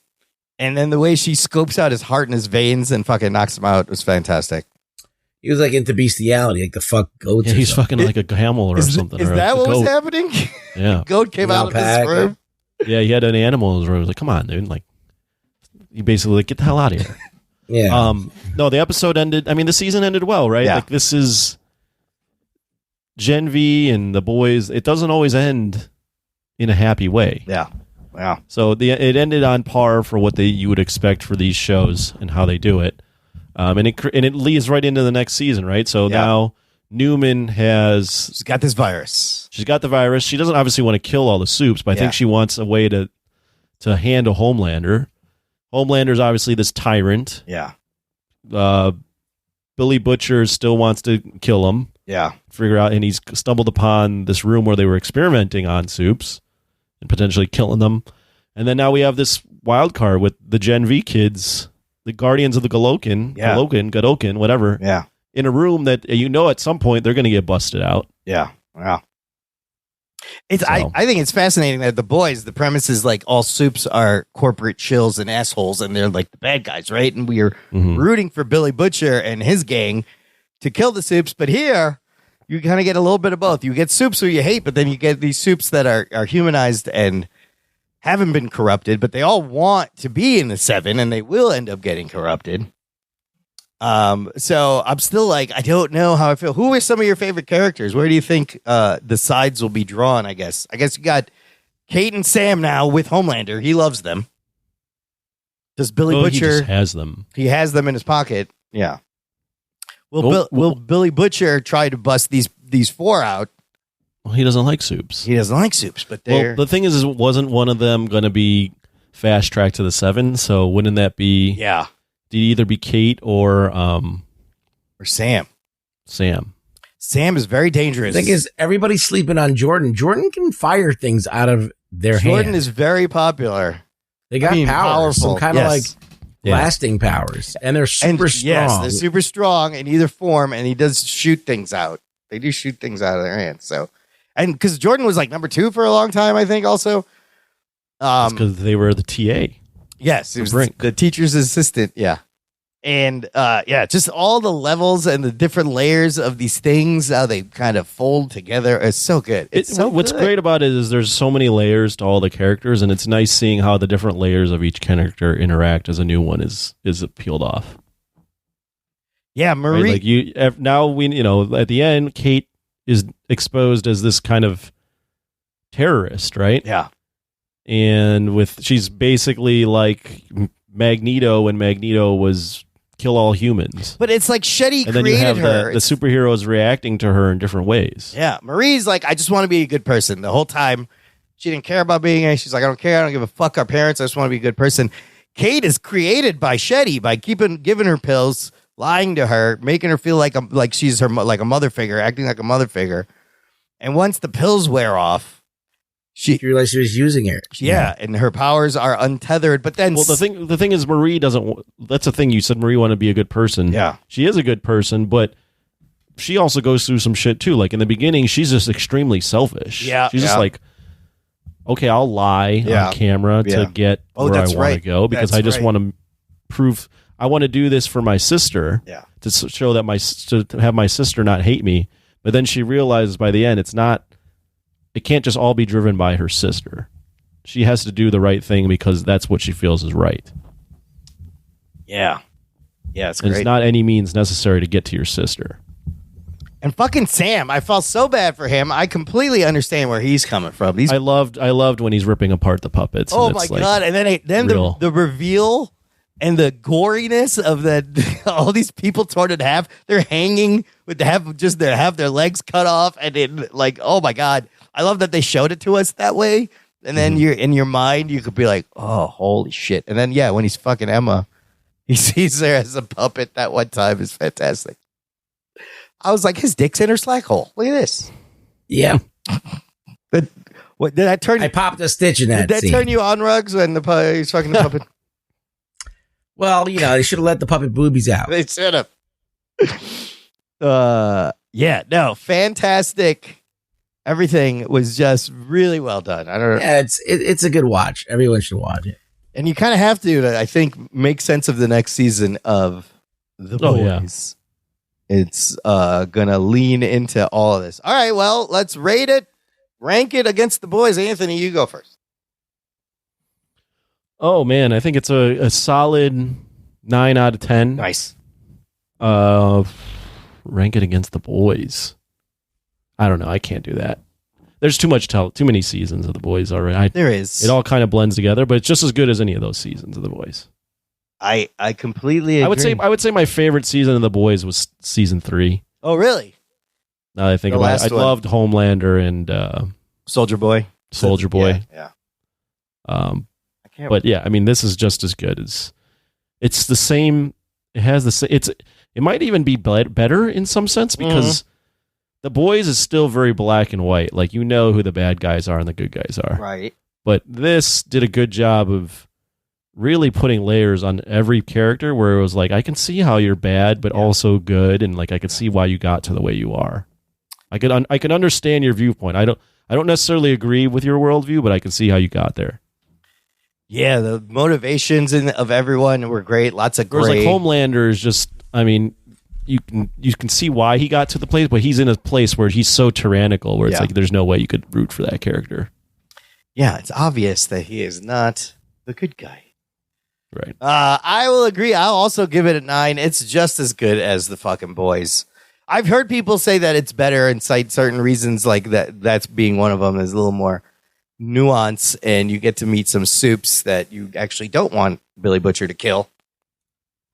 And then the way she scopes out his heart and his veins and fucking knocks him out was fantastic. He was like into bestiality, like the fuck goats. Yeah, he's fucking like a camel or something. Is that what was happening? Yeah. Goat came out of his room. Yeah, he had an animal in his room. He was like, come on, dude. Like, he basically like, get the hell out of here. Yeah. No, the episode ended. I mean, the season ended well, right? Yeah. Like, this is Gen V and the boys. It doesn't always end in a happy way. Yeah. Wow. So it ended on par for what you would expect for these shows and how they do it. And it leads right into the next season, right? So now Newman she's got this virus. She's got the virus. She doesn't obviously want to kill all the Supes, but I think she wants a way to handle Homelander. Homelander's obviously this tyrant. Yeah. Billy Butcher still wants to kill him. Yeah. Figure out, and he's stumbled upon this room where they were experimenting on Supes and potentially killing them. And then now we have this wild card with the Gen V kids, the Guardians of the Godokin, whatever. Yeah. In a room that at some point they're going to get busted out. Yeah. Wow. I think it's fascinating that the premise is like all Supes are corporate shills and assholes and they're like the bad guys, right? And we are rooting for Billy Butcher and his gang to kill the Supes. But here, you kind of get a little bit of both. You get Supes who you hate, but then you get these Supes that are humanized and haven't been corrupted, but they all want to be in the 7 and they will end up getting corrupted. So I'm still like, I don't know how I feel. Who are some of your favorite characters? Where do you think the sides will be drawn? I guess you got Kate and Sam now with Homelander. He loves them. Does Billy Butcher he just has them? He has them in his pocket. Yeah. Will Billy Butcher try to bust these 4 out? Well, he doesn't like Supes. But the thing is wasn't one of them going to be fast tracked to the 7? So wouldn't that be? Yeah. Did either be Kate or Sam? Sam is very dangerous. The thing is, everybody's sleeping on Jordan. Jordan can fire things out of their hand. Jordan is very popular. They got powers, powerful. some kind of like blasting powers, and they're super strong. Yes, they're super strong in either form, and he does shoot things out. They do shoot things out of their hands. So, and because Jordan was like number 2 for a long time, I think also. Because they were the TA. Yes, it was the teacher's assistant. Yeah. And just all the levels and the different layers of these things, how they kind of fold together. It's so good. What's great about it is there's so many layers to all the characters, and it's nice seeing how the different layers of each character interact as a new one is peeled off. Yeah, Marie. Right? Now we at the end, Kate is exposed as this kind of terrorist, right? Yeah. And she's basically like Magneto when Magneto was kill all humans. But it's like Shetty and then created you have her. The superheroes reacting to her in different ways. Yeah. Marie's like, I just want to be a good person. The whole time she didn't care about being she's like, I don't care. I don't give a fuck our parents. I just want to be a good person. Kate is created by Shetty by giving her pills, lying to her, making her feel like she's her like a mother figure, acting like a mother figure. And once the pills wear off, she realized she was using it. Yeah, and her powers are untethered. But then, the thing is, Marie doesn't. That's the thing. You said Marie wanted to be a good person. Yeah, she is a good person, but she also goes through some shit too. Like in the beginning, she's just extremely selfish. Yeah, she's just like, okay, I'll lie on camera to get where I want to go because I just want to prove. I want to do this for my sister. Yeah, to show that to have my sister not hate me. But then she realizes by the end, it's not. It can't just all be driven by her sister. She has to do the right thing because that's what she feels is right. Yeah. Yeah, it's and great. It's not any means necessary to get to your sister. And fucking Sam, I felt so bad for him. I completely understand where he's coming from. I loved when he's ripping apart the puppets. Oh and my it's like god! And then real. the reveal and the goriness of that all these people torn in half. They're hanging with have their legs cut off, and it like, oh my god! I love that they showed it to us that way. And then you're in your mind, you could be like, oh, holy shit! And then when he's fucking Emma, he sees her as a puppet. That one time is fantastic. I was like, his dick's in her slack hole. Look at this. Yeah. But what did I turn? I popped a stitch in that. Did that scene. turn you on, Rugs, when he's fucking the puppet? Well, they should have let the puppet boobies out. They should have. Yeah, no, fantastic. Everything was just really well done. I don't know. Yeah, it's a good watch. Everyone should watch it. And you kind of have to, I think, make sense of the next season of The Boys. Oh, yeah. It's gonna lean into all of this. All right, well, let's rate it, rank it against The Boys. Anthony, you go first. Oh man, I think it's a solid 9 out of 10. Nice. Rank it against The Boys. I don't know. I can't do that. There's too many seasons of The Boys already. There is. It all kind of blends together, but it's just as good as any of those seasons of The Boys. I completely agree. I would say my favorite season of The Boys was season 3. Oh, really? Now that I think The about it, last I one. loved Homelander and Soldier Boy. Yeah. I can't. But yeah, I mean, this is just as good as. It's the same. It has the same. It might even be better in some sense because The Boys is still very black and white. Like, you know who the bad guys are and the good guys are. Right. But this did a good job of really putting layers on every character where it was like, I can see how you're bad, but also good, and like I could see why you got to the way you are. I can understand your viewpoint. I don't necessarily agree with your worldview, but I can see how you got there. Yeah, the motivations of everyone were great. Lots of Whereas great. like Homelander is just, I mean, you can see why he got to the place, but he's in a place where he's so tyrannical, where it's like there's no way you could root for that character. Yeah, it's obvious that he is not the good guy. Right. I will agree. I'll also give it a 9. It's just as good as the fucking Boys. I've heard people say that it's better and cite certain reasons, like that's being one of them. There's a little more nuance, and you get to meet some soups that you actually don't want Billy Butcher to kill.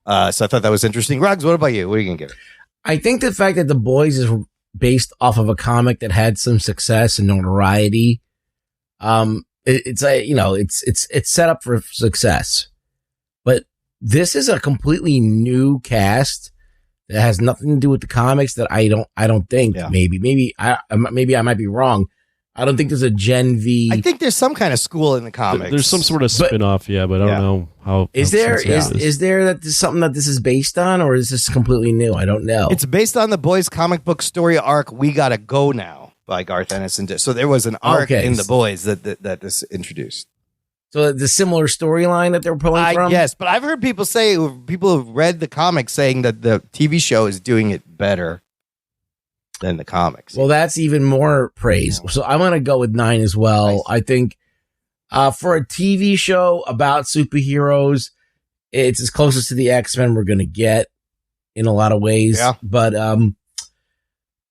So I thought that was interesting. Ruggs, what about you? What are you going to give it? I think the fact that The Boys is based off of a comic that had some success and notoriety, it's set up for success. But this is a completely new cast that has nothing to do with the comics. That I don't think maybe I might be wrong. I don't think there's a Gen V. I think there's some kind of school in the comics. There's some sort of spin-off, but I don't know how. Is there that this something that this is based on, or is this completely new? I don't know. It's based on the Boys comic book story arc, We Gotta Go Now, by Garth Ennis. So there was an arc in the Boys that this introduced. So the similar storyline that they're pulling from? Yes, but I've heard people who've read the comics saying that the TV show is doing it better than the comics. Well, that's even more praise. So I'm going to go with 9 as well. Nice. I think for a TV show about superheroes, it's as closest to the X-Men we're going to get in a lot of ways. Yeah. But and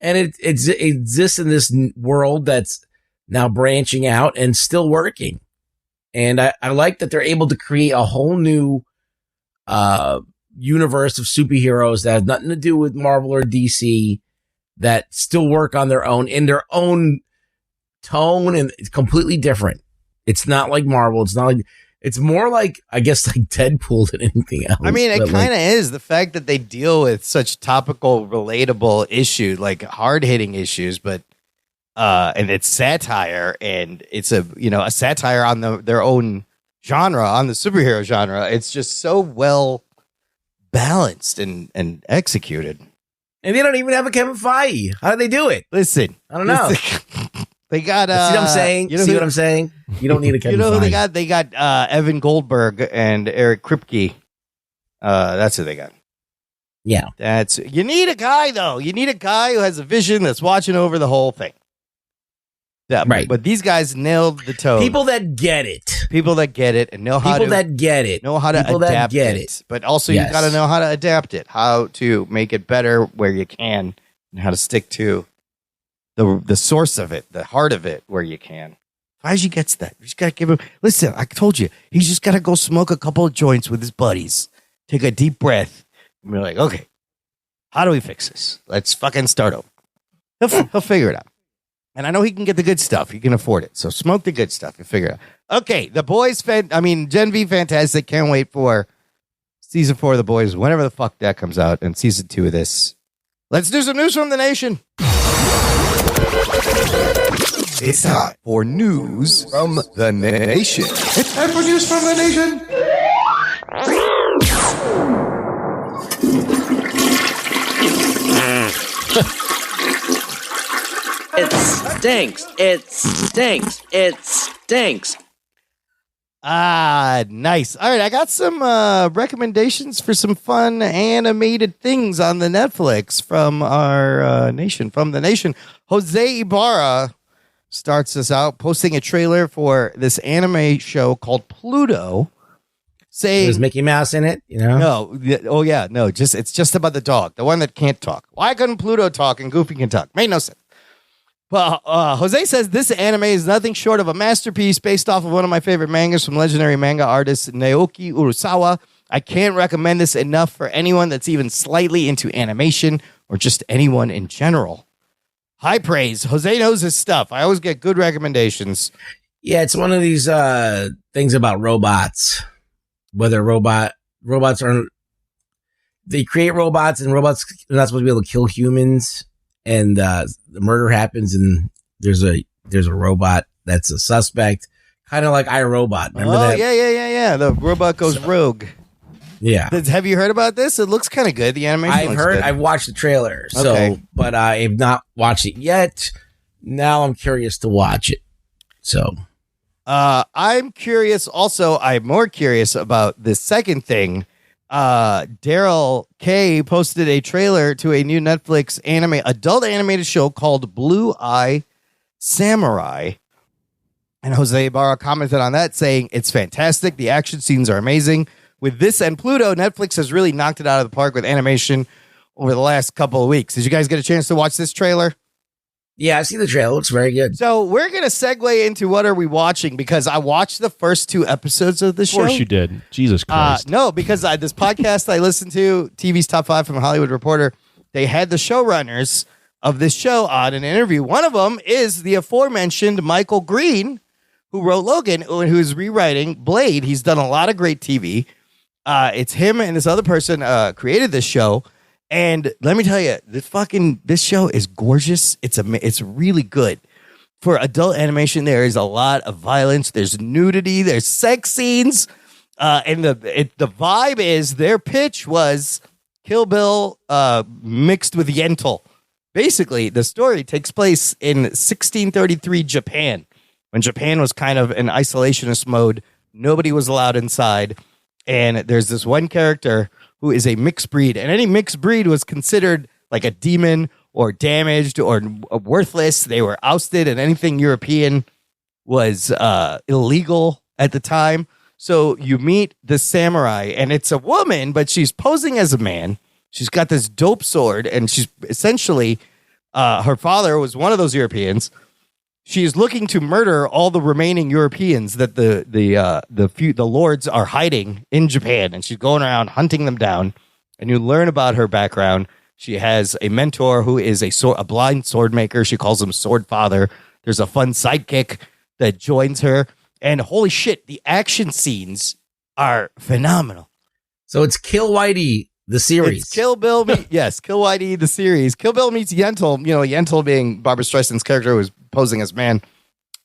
it exists in this world that's now branching out and still working. And I like that they're able to create a whole new universe of superheroes that has nothing to do with Marvel or DC, that still work on their own, in their own tone, and it's completely different. It's not like Marvel. It's more like, I guess, like Deadpool than anything else. I mean, it kind of is. The fact that they deal with such topical, relatable issues, like hard-hitting issues, but and it's satire, and it's a satire on their own genre, on the superhero genre. It's just so well balanced and executed. And they don't even have a Kevin Feige. How do they do it? Listen, I don't know. They got. See what I'm saying? See what I'm saying? You don't need a Kevin Feige. Who they got? They got Evan Goldberg and Eric Kripke. That's who they got. Yeah, you need a guy though. You need a guy who has a vision that's watching over the whole thing. Yeah, right. But these guys nailed the tone. People that get it. People that get it and know how to get it. Know how to adapt it. But also you got to know how to adapt it. How to make it better where you can and how to stick to the source of it, the heart of it, where you can. Faji gets that. You just got to give him. Listen, I told you, he's just got to go smoke a couple of joints with his buddies, take a deep breath, and be like, okay, how do we fix this? Let's fucking start over. He'll figure it out. And I know he can get the good stuff. He can afford it. So smoke the good stuff and figure it out. Okay, The Boys, Gen V, fantastic. Can't wait for season 4 of The Boys, whenever the fuck that comes out, and season 2 of this. Let's do some news from the nation. It's time for news from the nation. It's time for news from the nation. It stinks. It stinks. It stinks. Ah, nice. All right, I got some recommendations for some fun animated things on the Netflix from our nation. From the nation, Jose Ibarra starts us out posting a trailer for this anime show called Pluto. Saying, There's Mickey Mouse in it, you know? No. Oh, yeah. No, it's just about the dog, the one that can't talk. Why couldn't Pluto talk and Goofy can talk? Made no sense. Well, Jose says this anime is nothing short of a masterpiece based off of one of my favorite mangas from legendary manga artist Naoki Urasawa. I can't recommend this enough for anyone that's even slightly into animation or just anyone in general. High praise. Jose knows his stuff. I always get good recommendations. Yeah, it's one of these things about robots. Whether robots aren't, they create robots and robots are not supposed to be able to kill humans, and the murder happens and there's a robot that's a suspect, kind of like iRobot. Remember that? Yeah. The robot goes rogue. Yeah. Have you heard about this? It looks kind of good. The animation looks good. I've watched the trailer, Okay. But I have not watched it yet. Now I'm curious to watch it. So. I'm curious. Also, I'm more curious about the second thing. Daryl K posted a trailer to a new Netflix adult animated show called Blue Eye Samurai. And Jose Ibarra commented on that saying, it's fantastic. The action scenes are amazing. With this and Pluto, Netflix has really knocked it out of the park with animation over the last couple of weeks. Did you guys get a chance to watch this trailer? Yeah, I've seen the trailer. It looks very good. So we're going to segue into what are we watching, because I watched the first 2 episodes of the show. Of course you did. Jesus Christ. No, because this podcast I listened to, TV's Top 5 from Hollywood Reporter, they had the showrunners of this show on an interview. One of them is the aforementioned Michael Green, who wrote Logan, who's rewriting Blade. He's done a lot of great TV. It's him and this other person created this show. And let me tell you, this show is gorgeous. It's really good. For adult animation, there is a lot of violence. There's nudity. There's sex scenes. And the vibe is, their pitch was Kill Bill mixed with Yentl. Basically, the story takes place in 1633 Japan, when Japan was kind of in isolationist mode. Nobody was allowed inside. And there's this one character who is a mixed breed, and any mixed breed was considered like a demon or damaged or worthless. They were ousted, and anything European was illegal at the time. So you meet the samurai, and it's a woman, but she's posing as a man. She's got this dope sword, and she's essentially, her father was one of those Europeans. She is looking to murder all the remaining Europeans that the lords are hiding in Japan, and she's going around hunting them down. And you learn about her background. She has a mentor who is a blind sword maker. She calls him Sword Father. There's a fun sidekick that joins her, and holy shit, the action scenes are phenomenal. So it's Kill Whitey, the series. It's Kill Bill. Yes, Kill Whitey, the series. Kill Bill meets Yentl. Yentl being Barbara Streisand's character who was posing as man.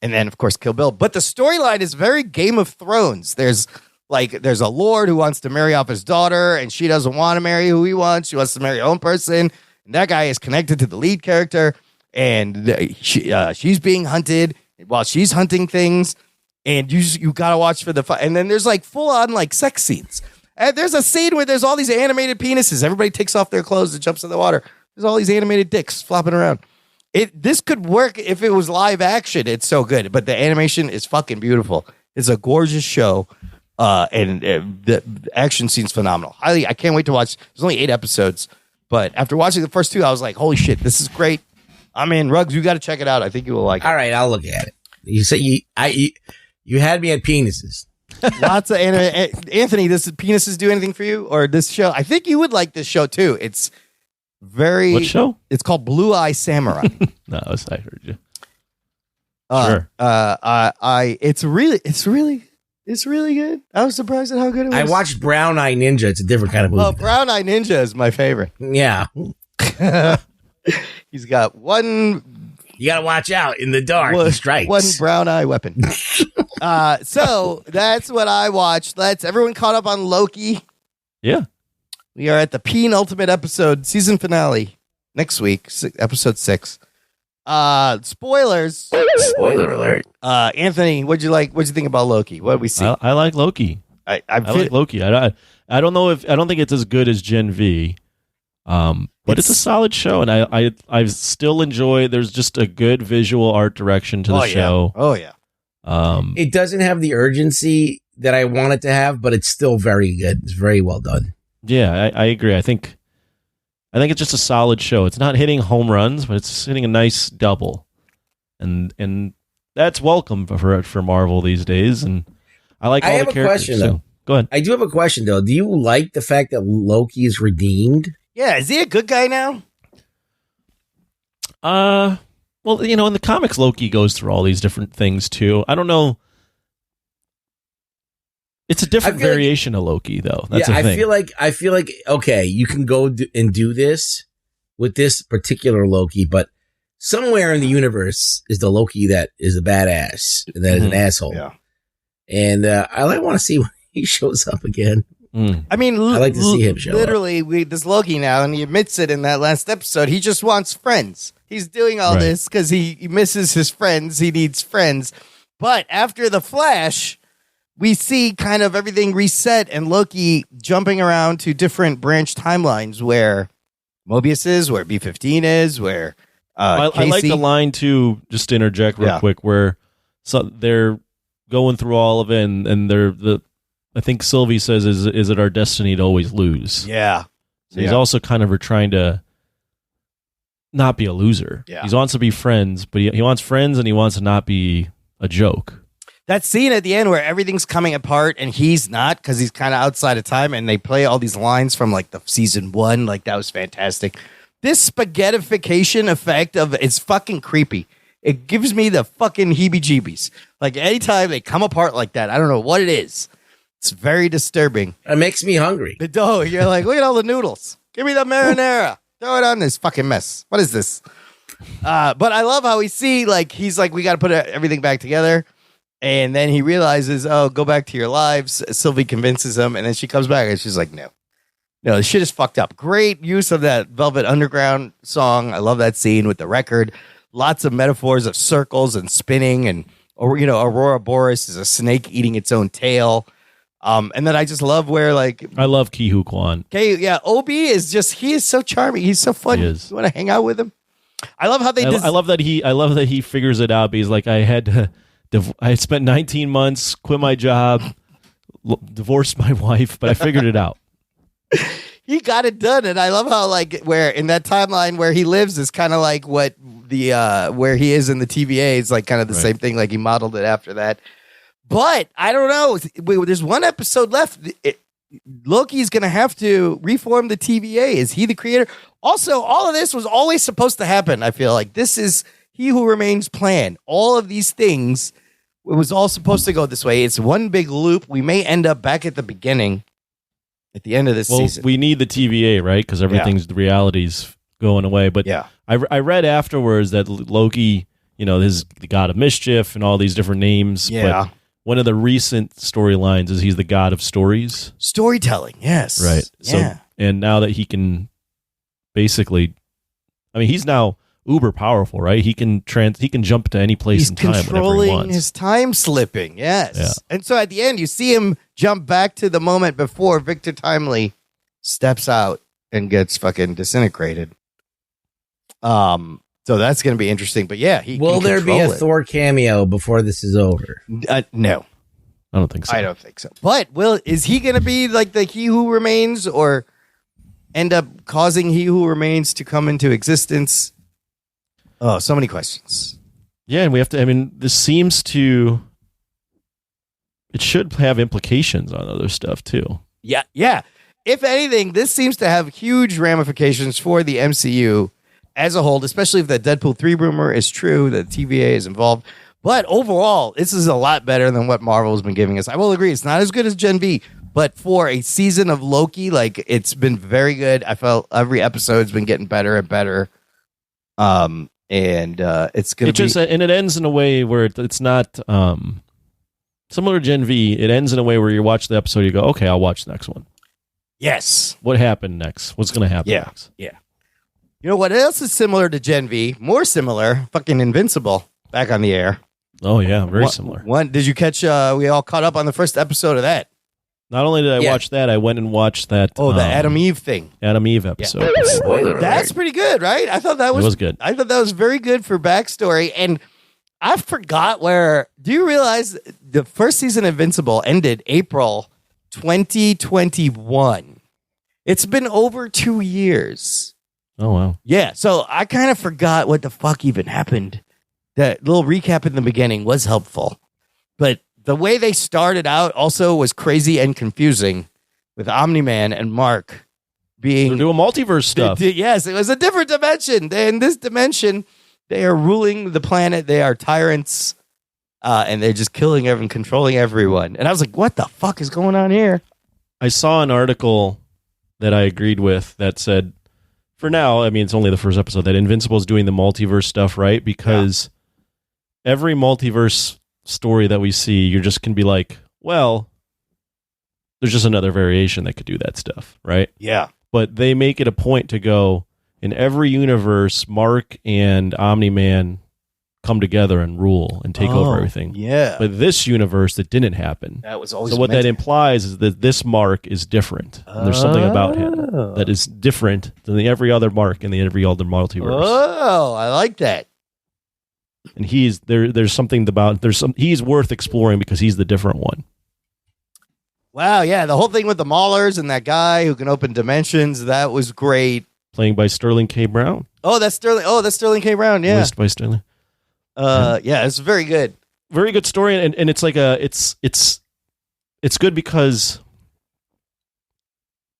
And then, of course, Kill Bill. But the storyline is very Game of Thrones. There's a lord who wants to marry off his daughter, and she doesn't want to marry who he wants. She wants to marry her own person. And that guy is connected to the lead character. And she's being hunted while she's hunting things. And you got to watch for the fight. And then there's full on sex scenes. And there's a scene where there's all these animated penises. Everybody takes off their clothes and jumps in the water. There's all these animated dicks flopping around. This could work if it was live action. It's so good. But the animation is fucking beautiful. It's a gorgeous show. And the action scene's phenomenal. I can't wait to watch. There's only 8 episodes. But after watching the first two, I was like, holy shit, this is great. I'm in. Ruggs, you got to check it out. I think you will like it. All right, I'll look at it. You said you had me at penises. Lots of anime. Anthony, does penises do anything for you? Or this show? I think you would like this show too. It's very. What show? It's called Blue Eye Samurai. No, I heard you. Sure. It's really good. I was surprised at how good it was. I watched Brown Eye Ninja. It's a different kind of movie. Oh, Brown Eye Ninja is my favorite. Yeah. He's got one. You got to watch out in the dark. He strikes. One brown eye weapon. So that's what I watched. Everyone caught up on Loki. Yeah. We are at the penultimate episode, season finale next week, episode 6. Spoilers. Spoiler alert. Anthony, what'd you think about Loki? What did we see? I like Loki. I like Loki. I don't think it's as good as Gen V. But it's a solid show, and I still enjoy. There's just a good visual art direction to the show. Oh yeah. It doesn't have the urgency that I want it to have, but it's still very good. It's very well done. Yeah, I agree. I think it's just a solid show. It's not hitting home runs, but it's hitting a nice double, and that's welcome for Marvel these days. And I like all the characters. I have a question though. Go ahead. I do have a question though. Do you like the fact that Loki is redeemed? Yeah, is he a good guy now? Well, in the comics, Loki goes through all these different things too. I don't know. It's a different variation of Loki, though. That's the thing. I feel like okay, you can go and do this with this particular Loki, but somewhere in the universe is the Loki that is a badass, that is an asshole. Yeah. And I want to see when he shows up again. I mean, I like to see him show literally, this Loki now, and he admits it in that last episode. He just wants friends. He's doing all this because he misses his friends. He needs friends. But after the Flash, we see kind of everything reset and Loki jumping around to different branch timelines where Mobius is, where B-15 is, where I like the line too, just to interject real quick, where they're going through all of it and I think Sylvie says, is it our destiny to always lose? Yeah. So he's also kind of trying to not be a loser. Yeah. He wants to be friends, but he wants friends and he wants to not be a joke. That scene at the end where everything's coming apart and he's not because he's kind of outside of time and they play all these lines from like the season 1. Like that was fantastic. This spaghettification effect it's fucking creepy. It gives me the fucking heebie-jeebies. Like anytime they come apart like that, I don't know what it is. It's very disturbing. It makes me hungry. The dough, you're like, look at all the noodles. Give me the marinara. Throw it on this fucking mess. What is this? But I love how he's like, we got to put everything back together. And then he realizes, go back to your lives. Sylvie convinces him. And then she comes back and she's like, no, the shit is fucked up. Great use of that Velvet Underground song. I love that scene with the record. Lots of metaphors of circles and spinning. And, Aurora Boreas is a snake eating its own tail. And then I just love where I love Ki-Hu Kwan. Obi is he is so charming. He's so fun. You want to hang out with him? I love how I love that he figures it out. But he's like, I spent 19 months, quit my job, divorced my wife, but I figured it out. He got it done, and I love how where in that timeline where he lives is kind of like what the where he is in the TVA is like kind of the same thing. Like he modeled it after that. But I don't know. There's one episode left. Loki's going to have to reform the TVA. Is he the creator? Also, all of this was always supposed to happen. I feel like this is He Who Remains plan. All of these things, it was all supposed to go this way. It's one big loop. We may end up back at the beginning, at the end of this season. We need the TVA, right? Because the reality's going away. But I read afterwards that Loki, is the god of mischief and all these different names. Yeah. But one of the recent storylines is he's the god of stories. Storytelling, yes. Right. Yeah. So, and now that he can basically, he's now uber powerful, right? He can jump to any place in time whenever he controlling wants. his time slipping, yes. Yeah. And so at the end, you see him jump back to the moment before Victor Timely steps out and gets fucking disintegrated. So that's going to be interesting. But yeah, will there be a Thor cameo before this is over? No, I don't think so. I don't think so. But is he going to be like the He Who Remains, or end up causing He Who Remains to come into existence? Oh, so many questions. Yeah, and we have to. I mean, this seems to. It should have implications on other stuff too. Yeah. If anything, this seems to have huge ramifications for the MCU as a whole, especially if the Deadpool 3 rumor is true, that TVA is involved. But overall, this is a lot better than what Marvel has been giving us. I will agree, it's not as good as Gen V, but for a season of Loki, like, it's been very good. I felt every episode's been getting better and better. And it's going to be... And it ends in a way where it's not... similar to Gen V, it ends in a way where you watch the episode, you go, okay, I'll watch the next one. Yes. What happened next? What's going to happen next? Yeah. You know what else is similar to Gen V? More similar. Fucking Invincible. Back on the air. Oh, yeah. Very similar. Did you catch, we all caught up on the first episode of that. Not only did I watch that, I went and watched that. Oh, the Adam Eve thing. Adam Eve episode. Yeah. That's pretty good, right? I thought that was good. I thought that was very good for backstory. And I forgot do you realize the first season of Invincible ended April 2021? It's been over 2 years. Oh, wow. Yeah. So I kind of forgot what the fuck even happened. That little recap in the beginning was helpful. But the way they started out also was crazy and confusing with Omni-Man and Mark being... They're doing multiverse stuff. Yes, it was a different dimension. In this dimension, they are ruling the planet. They are tyrants. And they're just killing everyone, controlling everyone. And I was like, what the fuck is going on here? I saw an article that I agreed with that said, for now, I mean, it's only the first episode, that Invincible is doing the multiverse stuff, right? Because every multiverse story that we see, you're just can be like, well, there's just another variation that could do that stuff, right? Yeah. But they make it a point to go, in every universe, Mark and Omni-Man come together and rule and take over everything. Yeah. But this universe, it didn't happen. That was always so what that implies is that this Mark is different. And there's something about him that is different than every other Mark in every other multiverse. Oh, I like that. And he's there's something about he's worth exploring because he's the different one. Wow, yeah, the whole thing with the Maulers and that guy who can open dimensions, that was great. Playing by Sterling K. Brown. Oh, that's Sterling K. Brown, yeah. Voiced by Sterling. Yeah, it's very good. Very good story, and it's like it's good because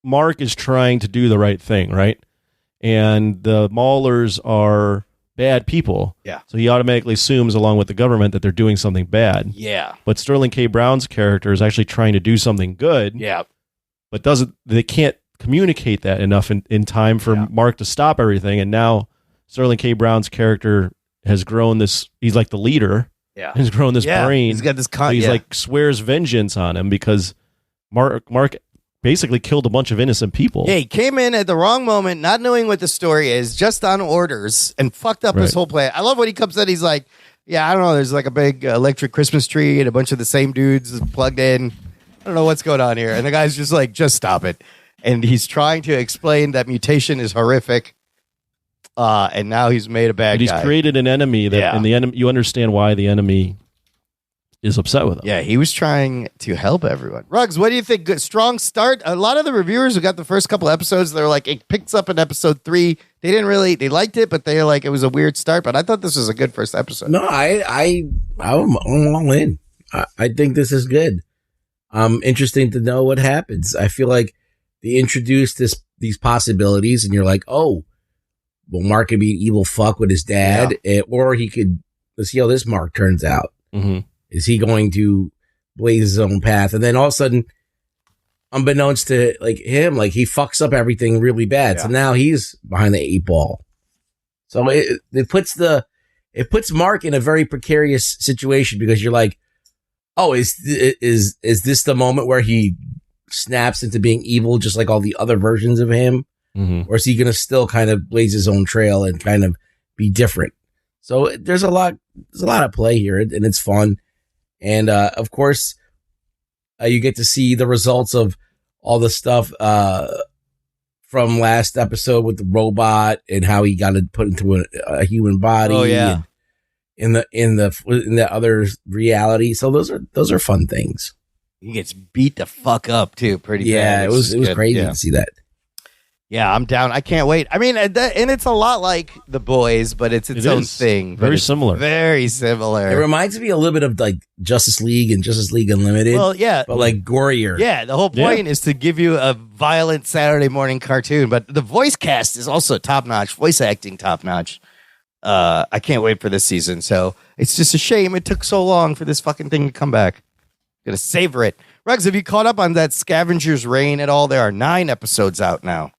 Mark is trying to do the right thing, right? And the Maulers are bad people. Yeah. So he automatically assumes, along with the government, that they're doing something bad. Yeah. But Sterling K. Brown's character is actually trying to do something good. Yeah. But they can't communicate that enough in time for Mark to stop everything. And now Sterling K. Brown's character has grown this. He's like the leader. Yeah. He's grown this brain. He's got this. So he's like swears vengeance on him because Mark basically killed a bunch of innocent people. Yeah, he came in at the wrong moment, not knowing what the story is, just on orders, and fucked up his whole plan. I love when he comes in, he's like, yeah, I don't know, there's like a big electric Christmas tree and a bunch of the same dudes plugged in. I don't know what's going on here. And the guy's just like, just stop it. And he's trying to explain that mutation is horrific. And now he's made a bad guy. He's created an enemy and the enemy, you understand why the enemy is upset with him. Yeah, he was trying to help everyone. Ruggs, what do you think? Good, strong start. A lot of the reviewers who got the first couple episodes, they're like, it picks up in episode 3. They liked it, but they're like, it was a weird start. But I thought this was a good first episode. No, I'm all in. I think this is good. Interesting to know what happens. I feel like they introduced these possibilities, and you're like, oh, well, Mark could be an evil fuck with his dad, or he could. Let's see how this Mark turns out. Mm-hmm. Is he going to blaze his own path? And then all of a sudden, unbeknownst to him, he fucks up everything really bad. Yeah. So now he's behind the 8 ball. So it puts Mark in a very precarious situation because you're like, oh, is this the moment where he snaps into being evil just like all the other versions of him? Mm-hmm. Or is he going to still kind of blaze his own trail and kind of be different? So there's a lot of play here, and it's fun. And, of course, you get to see the results of all the stuff, from last episode with the robot and how he got it put into a human body. Oh, yeah. In the other reality. So those are fun things. He gets beat the fuck up too. Pretty bad. Yeah, it was crazy to see that. Yeah, I'm down. I can't wait. I mean, and it's a lot like The Boys, but it's its own thing. Very similar. Very similar. It reminds me a little bit of like Justice League and Justice League Unlimited. Well, yeah. But like gorier. Yeah, the whole point is to give you a violent Saturday morning cartoon, but the voice cast is also top-notch, voice acting top-notch. I can't wait for this season, so it's just a shame it took so long for this fucking thing to come back. Gonna savor it. Rugs, have you caught up on that Scavenger's Reign at all? There are 9 episodes out now.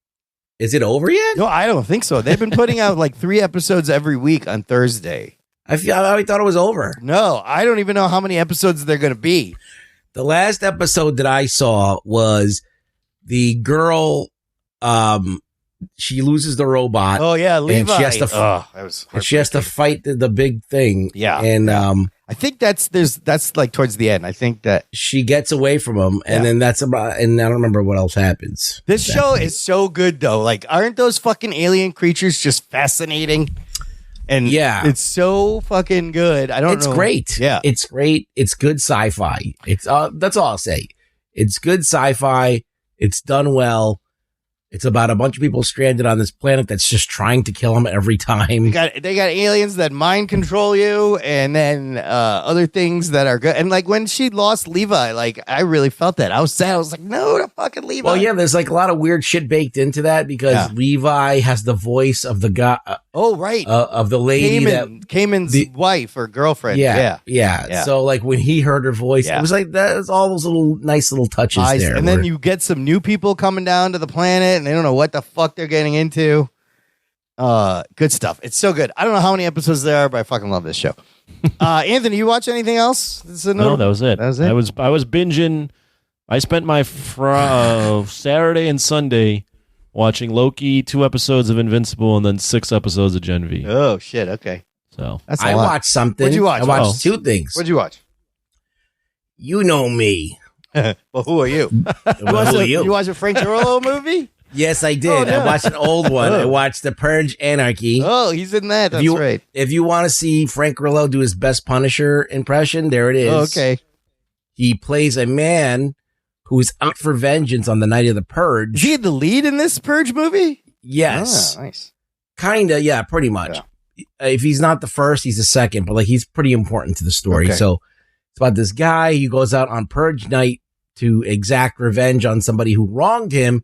Is it over yet? No, I don't think so. They've been putting out like 3 episodes every week on Thursday. I thought it was over. No, I don't even know how many episodes they're going to be. The last episode that I saw was the girl, she loses the robot. Oh, yeah, Levi. And she has to, that was and she has to fight the big thing. Yeah. And I think that's like towards the end. I think that she gets away from him, and then that's about, and I don't remember what else happens. This show is so good, though. Like, aren't those fucking alien creatures just fascinating? And yeah, it's so fucking good. I don't know. It's great. Yeah. It's great. It's good sci-fi. It's that's all I'll say. It's good sci-fi. It's done well. It's about a bunch of people stranded on this planet that's just trying to kill them every time. They got aliens that mind control you, and then other things that are good. And like when she lost Levi, like I really felt that. I was sad. I was like, no, the fucking Levi. Well, yeah, there's like a lot of weird shit baked into that because Levi has the voice of the guy. Oh, right. Of the lady Cayman's wife or girlfriend. Yeah. So like when he heard her voice, it was like that's all those little nice little touches there. And then you get some new people coming down to the planet, and they don't know what the fuck they're getting into. Good stuff. It's so good. I don't know how many episodes there are, but I fucking love this show. Anthony, you watch anything else? No, that was it. That was it. I was binging. I spent my Saturday and Sunday watching Loki, 2 episodes of Invincible, and then 6 episodes of Gen V. Oh shit! Okay, so that's I watched something. What'd you watch? I watched 2 things. What'd you watch? You know me. Well, who are you? You watch a Frank Grillo movie? Yes, I did. Oh, no. I watched an old one. I watched The Purge Anarchy. Oh, he's in that. That's right. If you want to see Frank Grillo do his best Punisher impression, there it is. Oh, okay. He plays a man who's out for vengeance on the night of the Purge. Is he the lead in this Purge movie? Yes. Oh, nice. Kinda, yeah, pretty much. Yeah. If he's not the first, he's the second, but like he's pretty important to the story. Okay. So it's about this guy who goes out on Purge night to exact revenge on somebody who wronged him.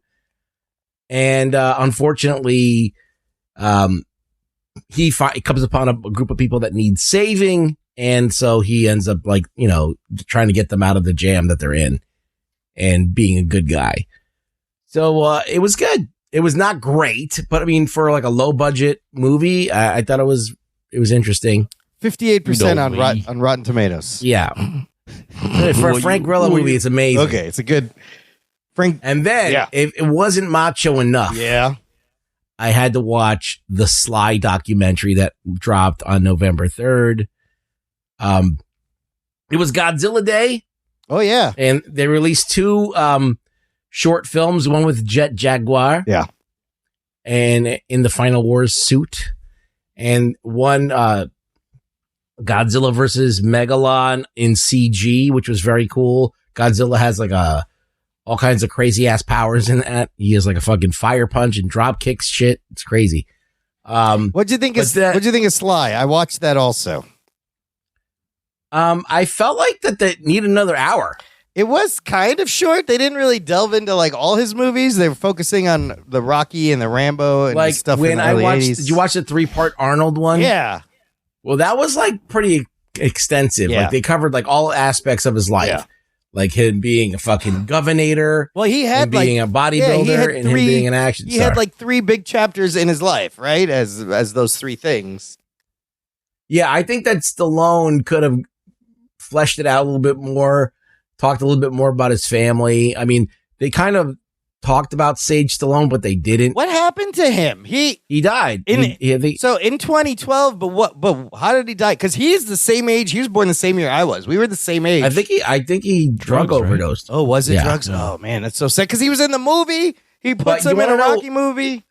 And unfortunately, he comes upon a group of people that need saving. And so he ends up like, trying to get them out of the jam that they're in and being a good guy. So it was good. It was not great, but I mean, for like a low budget movie, I thought it was interesting. 58% on Rotten Tomatoes. Yeah. For a Frank Grillo movie, it's amazing. Okay, it's a good Frank. And then if it wasn't macho enough, I had to watch the Sly documentary that dropped on November 3rd. It was Godzilla Day. Oh yeah, and they released 2 short films. One with Jet Jaguar, and in the Final Wars suit, and one Godzilla versus Megalon in CG, which was very cool. Godzilla has like all kinds of crazy ass powers in that. He has like a fucking fire punch and drop kicks shit. It's crazy. What'd you think of Sly? I watched that also. I felt like that they need another hour. It was kind of short. They didn't really delve into like all his movies. They were focusing on the Rocky and the Rambo and like stuff. When in the I early watched, 80s. did you watch the 3-part Arnold one? Yeah. Well, that was like pretty extensive. Yeah. Like they covered like all aspects of his life, like him being a fucking governor. Well, he had him being a bodybuilder and him being an action He star. had like 3 big chapters in his life, right? As those 3 things. Yeah, I think that Stallone could have fleshed it out a little bit more, talked a little bit more about his family. I mean, they kind of talked about Sage Stallone, but they didn't. What happened to him? He died. So in 2012, but how did he die? Because he's the same age. He was born the same year I was. We were the same age. I think he drug overdosed. Oh, was it Yeah. drugs? Oh man, that's so sad. Because he was in the movie. He But puts you him in a wanna know- Rocky movie.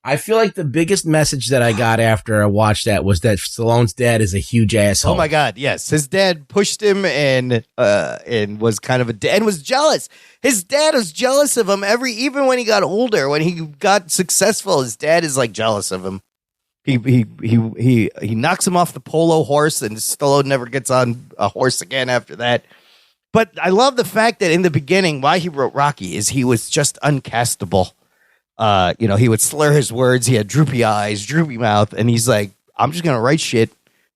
I feel like the biggest message that I got after I watched that was that Stallone's dad is a huge asshole. Oh my God, yes. His dad pushed him and was kind of and was jealous. His dad was jealous of him even when he got older, when he got successful, his dad is like jealous of him. He knocks him off the polo horse, and Stallone never gets on a horse again after that. But I love the fact that in the beginning, why he wrote Rocky is he was just uncastable. He would slur his words. He had droopy eyes, droopy mouth, and he's like, I'm just gonna write shit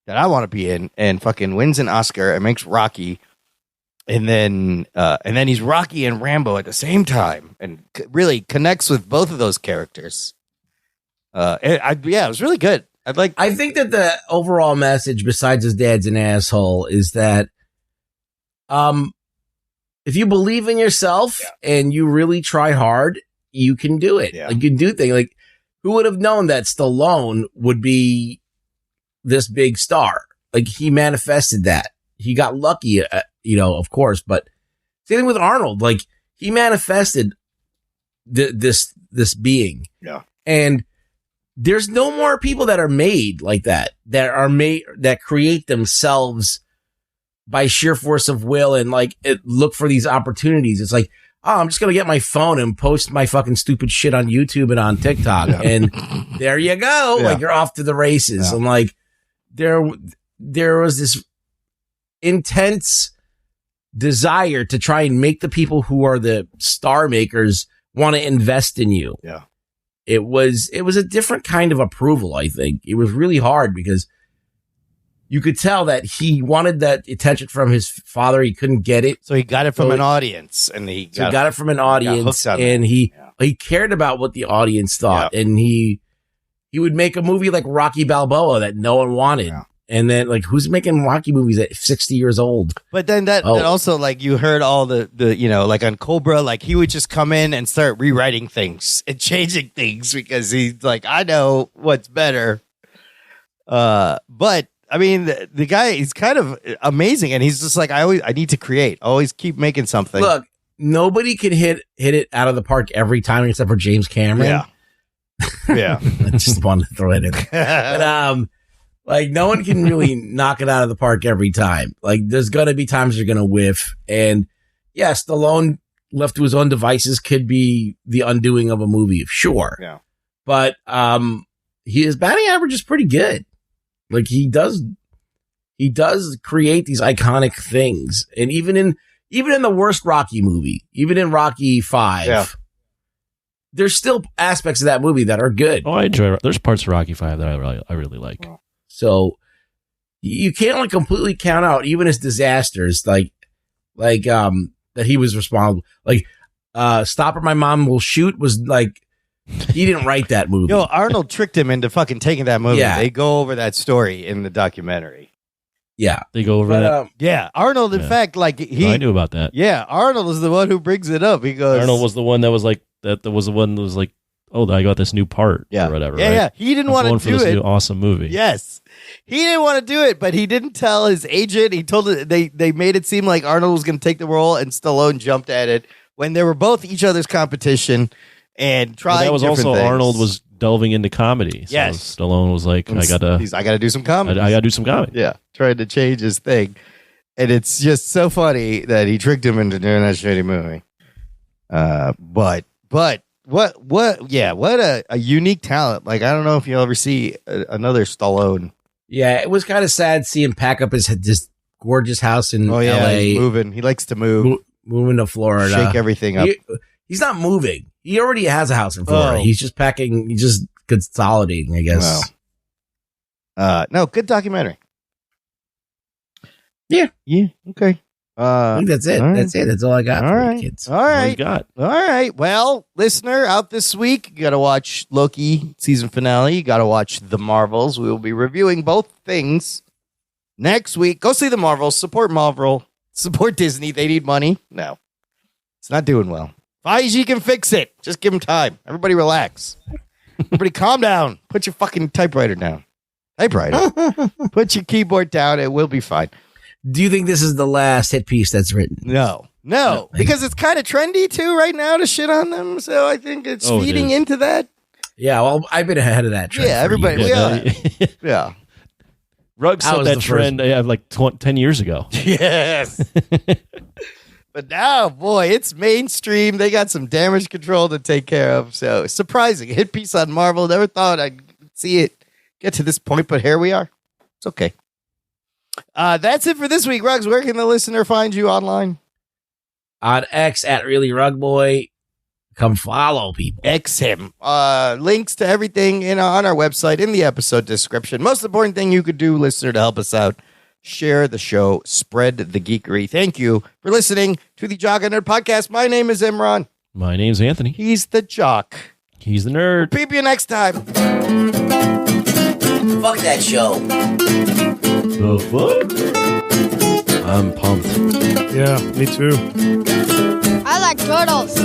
that I want to be in, and fucking wins an Oscar and makes Rocky, and then he's Rocky and Rambo at the same time, and really connects with both of those characters. It was really good. I think that the overall message, besides his dad's an asshole, is that if you believe in yourself and you really try hard, you can do it. Yeah. Like, you can do things. Like, who would have known that Stallone would be this big star? Like, he manifested that. He got lucky, of course, but same thing with Arnold. Like, he manifested this being. Yeah. And there's no more people that are made like that create themselves by sheer force of will and look for these opportunities. It's like, oh, I'm just going to get my phone and post my fucking stupid shit on YouTube and on TikTok. Yeah. And there you go. Yeah. Like, you're off to the races. Yeah. And like, there was this intense desire to try and make the people who are the star makers want to invest in you. Yeah. It was a different kind of approval, I think. It was really hard because you could tell that he wanted that attention from his father. He couldn't get it. So he got it from an audience, and he got it from an audience, and he cared about what the audience thought. And he would make a movie like Rocky Balboa that no one wanted. Yeah. And then, like, who's making Rocky movies at 60 years old? But then that also, like, you heard all the like on Cobra, like, he would just come in and start rewriting things and changing things because he's like, I know what's better. But I mean, the guy, he's kind of amazing, and he's just like, I need to create. Always keep making something. Look, nobody can hit it out of the park every time except for James Cameron. Yeah. Yeah. I just wanted to throw it in. But, like, no one can really knock it out of the park every time. Like, there's going to be times you're going to whiff. And, yeah, Stallone, left to his own devices, could be the undoing of a movie, sure. Yeah. But his batting average is pretty good. Like, he does create these iconic things. And even in the worst Rocky movie, even in Rocky 5, there's still aspects of that movie that are good. Oh, I enjoy it. There's parts of Rocky 5 that I really like. So you can't like completely count out even his disasters, like that he was responsible. Like Stop or My Mom Will Shoot was like, he didn't write that movie. Yo, Arnold tricked him into fucking taking that movie. Yeah. They go over that story in the documentary. Yeah, they go over that. Yeah, Arnold. In fact, like I knew about that. Yeah, Arnold was the one who brings it up. He goes, Arnold was the one that was like that. Was the one that was like, oh, I got this new part. Or whatever. Yeah, right? yeah. He didn't want to do this it. New awesome movie. Yes, he didn't want to do it, but he didn't tell his agent. He told it. They made it seem like Arnold was going to take the role, and Stallone jumped at it when they were both each other's competition and trying. That was different also things. Arnold was delving into comedy. So Yes. Stallone was like, I gotta do some comedy. I gotta do some comedy. Yeah, trying to change his thing, and it's just so funny that he tricked him into doing that shitty movie. But what? Yeah, what a unique talent. Like, I don't know if you'll ever see another Stallone. Yeah, it was kind of sad seeing him pack up his gorgeous house in L.A. He's moving. He likes to move. Moving to Florida. Shake everything up. He's not moving. He already has a house in Florida. Oh. He's just packing. He's just consolidating, I guess. Wow. No, good documentary. Yeah. Okay. I think that's it. All right. That's it. That's all I got All for right. you kids. All right. you got? All right. Well, listener, out this week, you got to watch Loki season finale. You got to watch The Marvels. We will be reviewing both things next week. Go see The Marvels. Support Marvel. Support Disney. They need money. No, it's not doing well. Feige can fix it. Just give him time. Everybody relax. Everybody calm down. Put your fucking typewriter down. Typewriter. Put your keyboard down. It will be fine. Do you think this is the last hit piece that's written? No, because it's kind of trendy too right now to shit on them. So I think it's feeding into that. Yeah, well, I've been ahead of that trend. Yeah, for everybody. years. Yeah. Rugg That set was that the trend like 10 years ago. Yes. But now, boy, it's mainstream. They got some damage control to take care of. So surprising. Hit piece on Marvel. Never thought I'd see it get to this point, but here we are. It's okay. That's it for this week. Ruggs, where can the listener find you online? On X at Really Rug Boy. Come follow people. X him. Links to everything on our website in the episode description. Most important thing you could do, listener, to help us out, share the show, spread the geekery. Thank you for listening to the Jock and Nerd podcast. My name is Imran. My name's Anthony. He's the Jock. He's the nerd. Peep you next time. Fuck that show. The fuck? I'm pumped. Yeah, me too. I like turtles.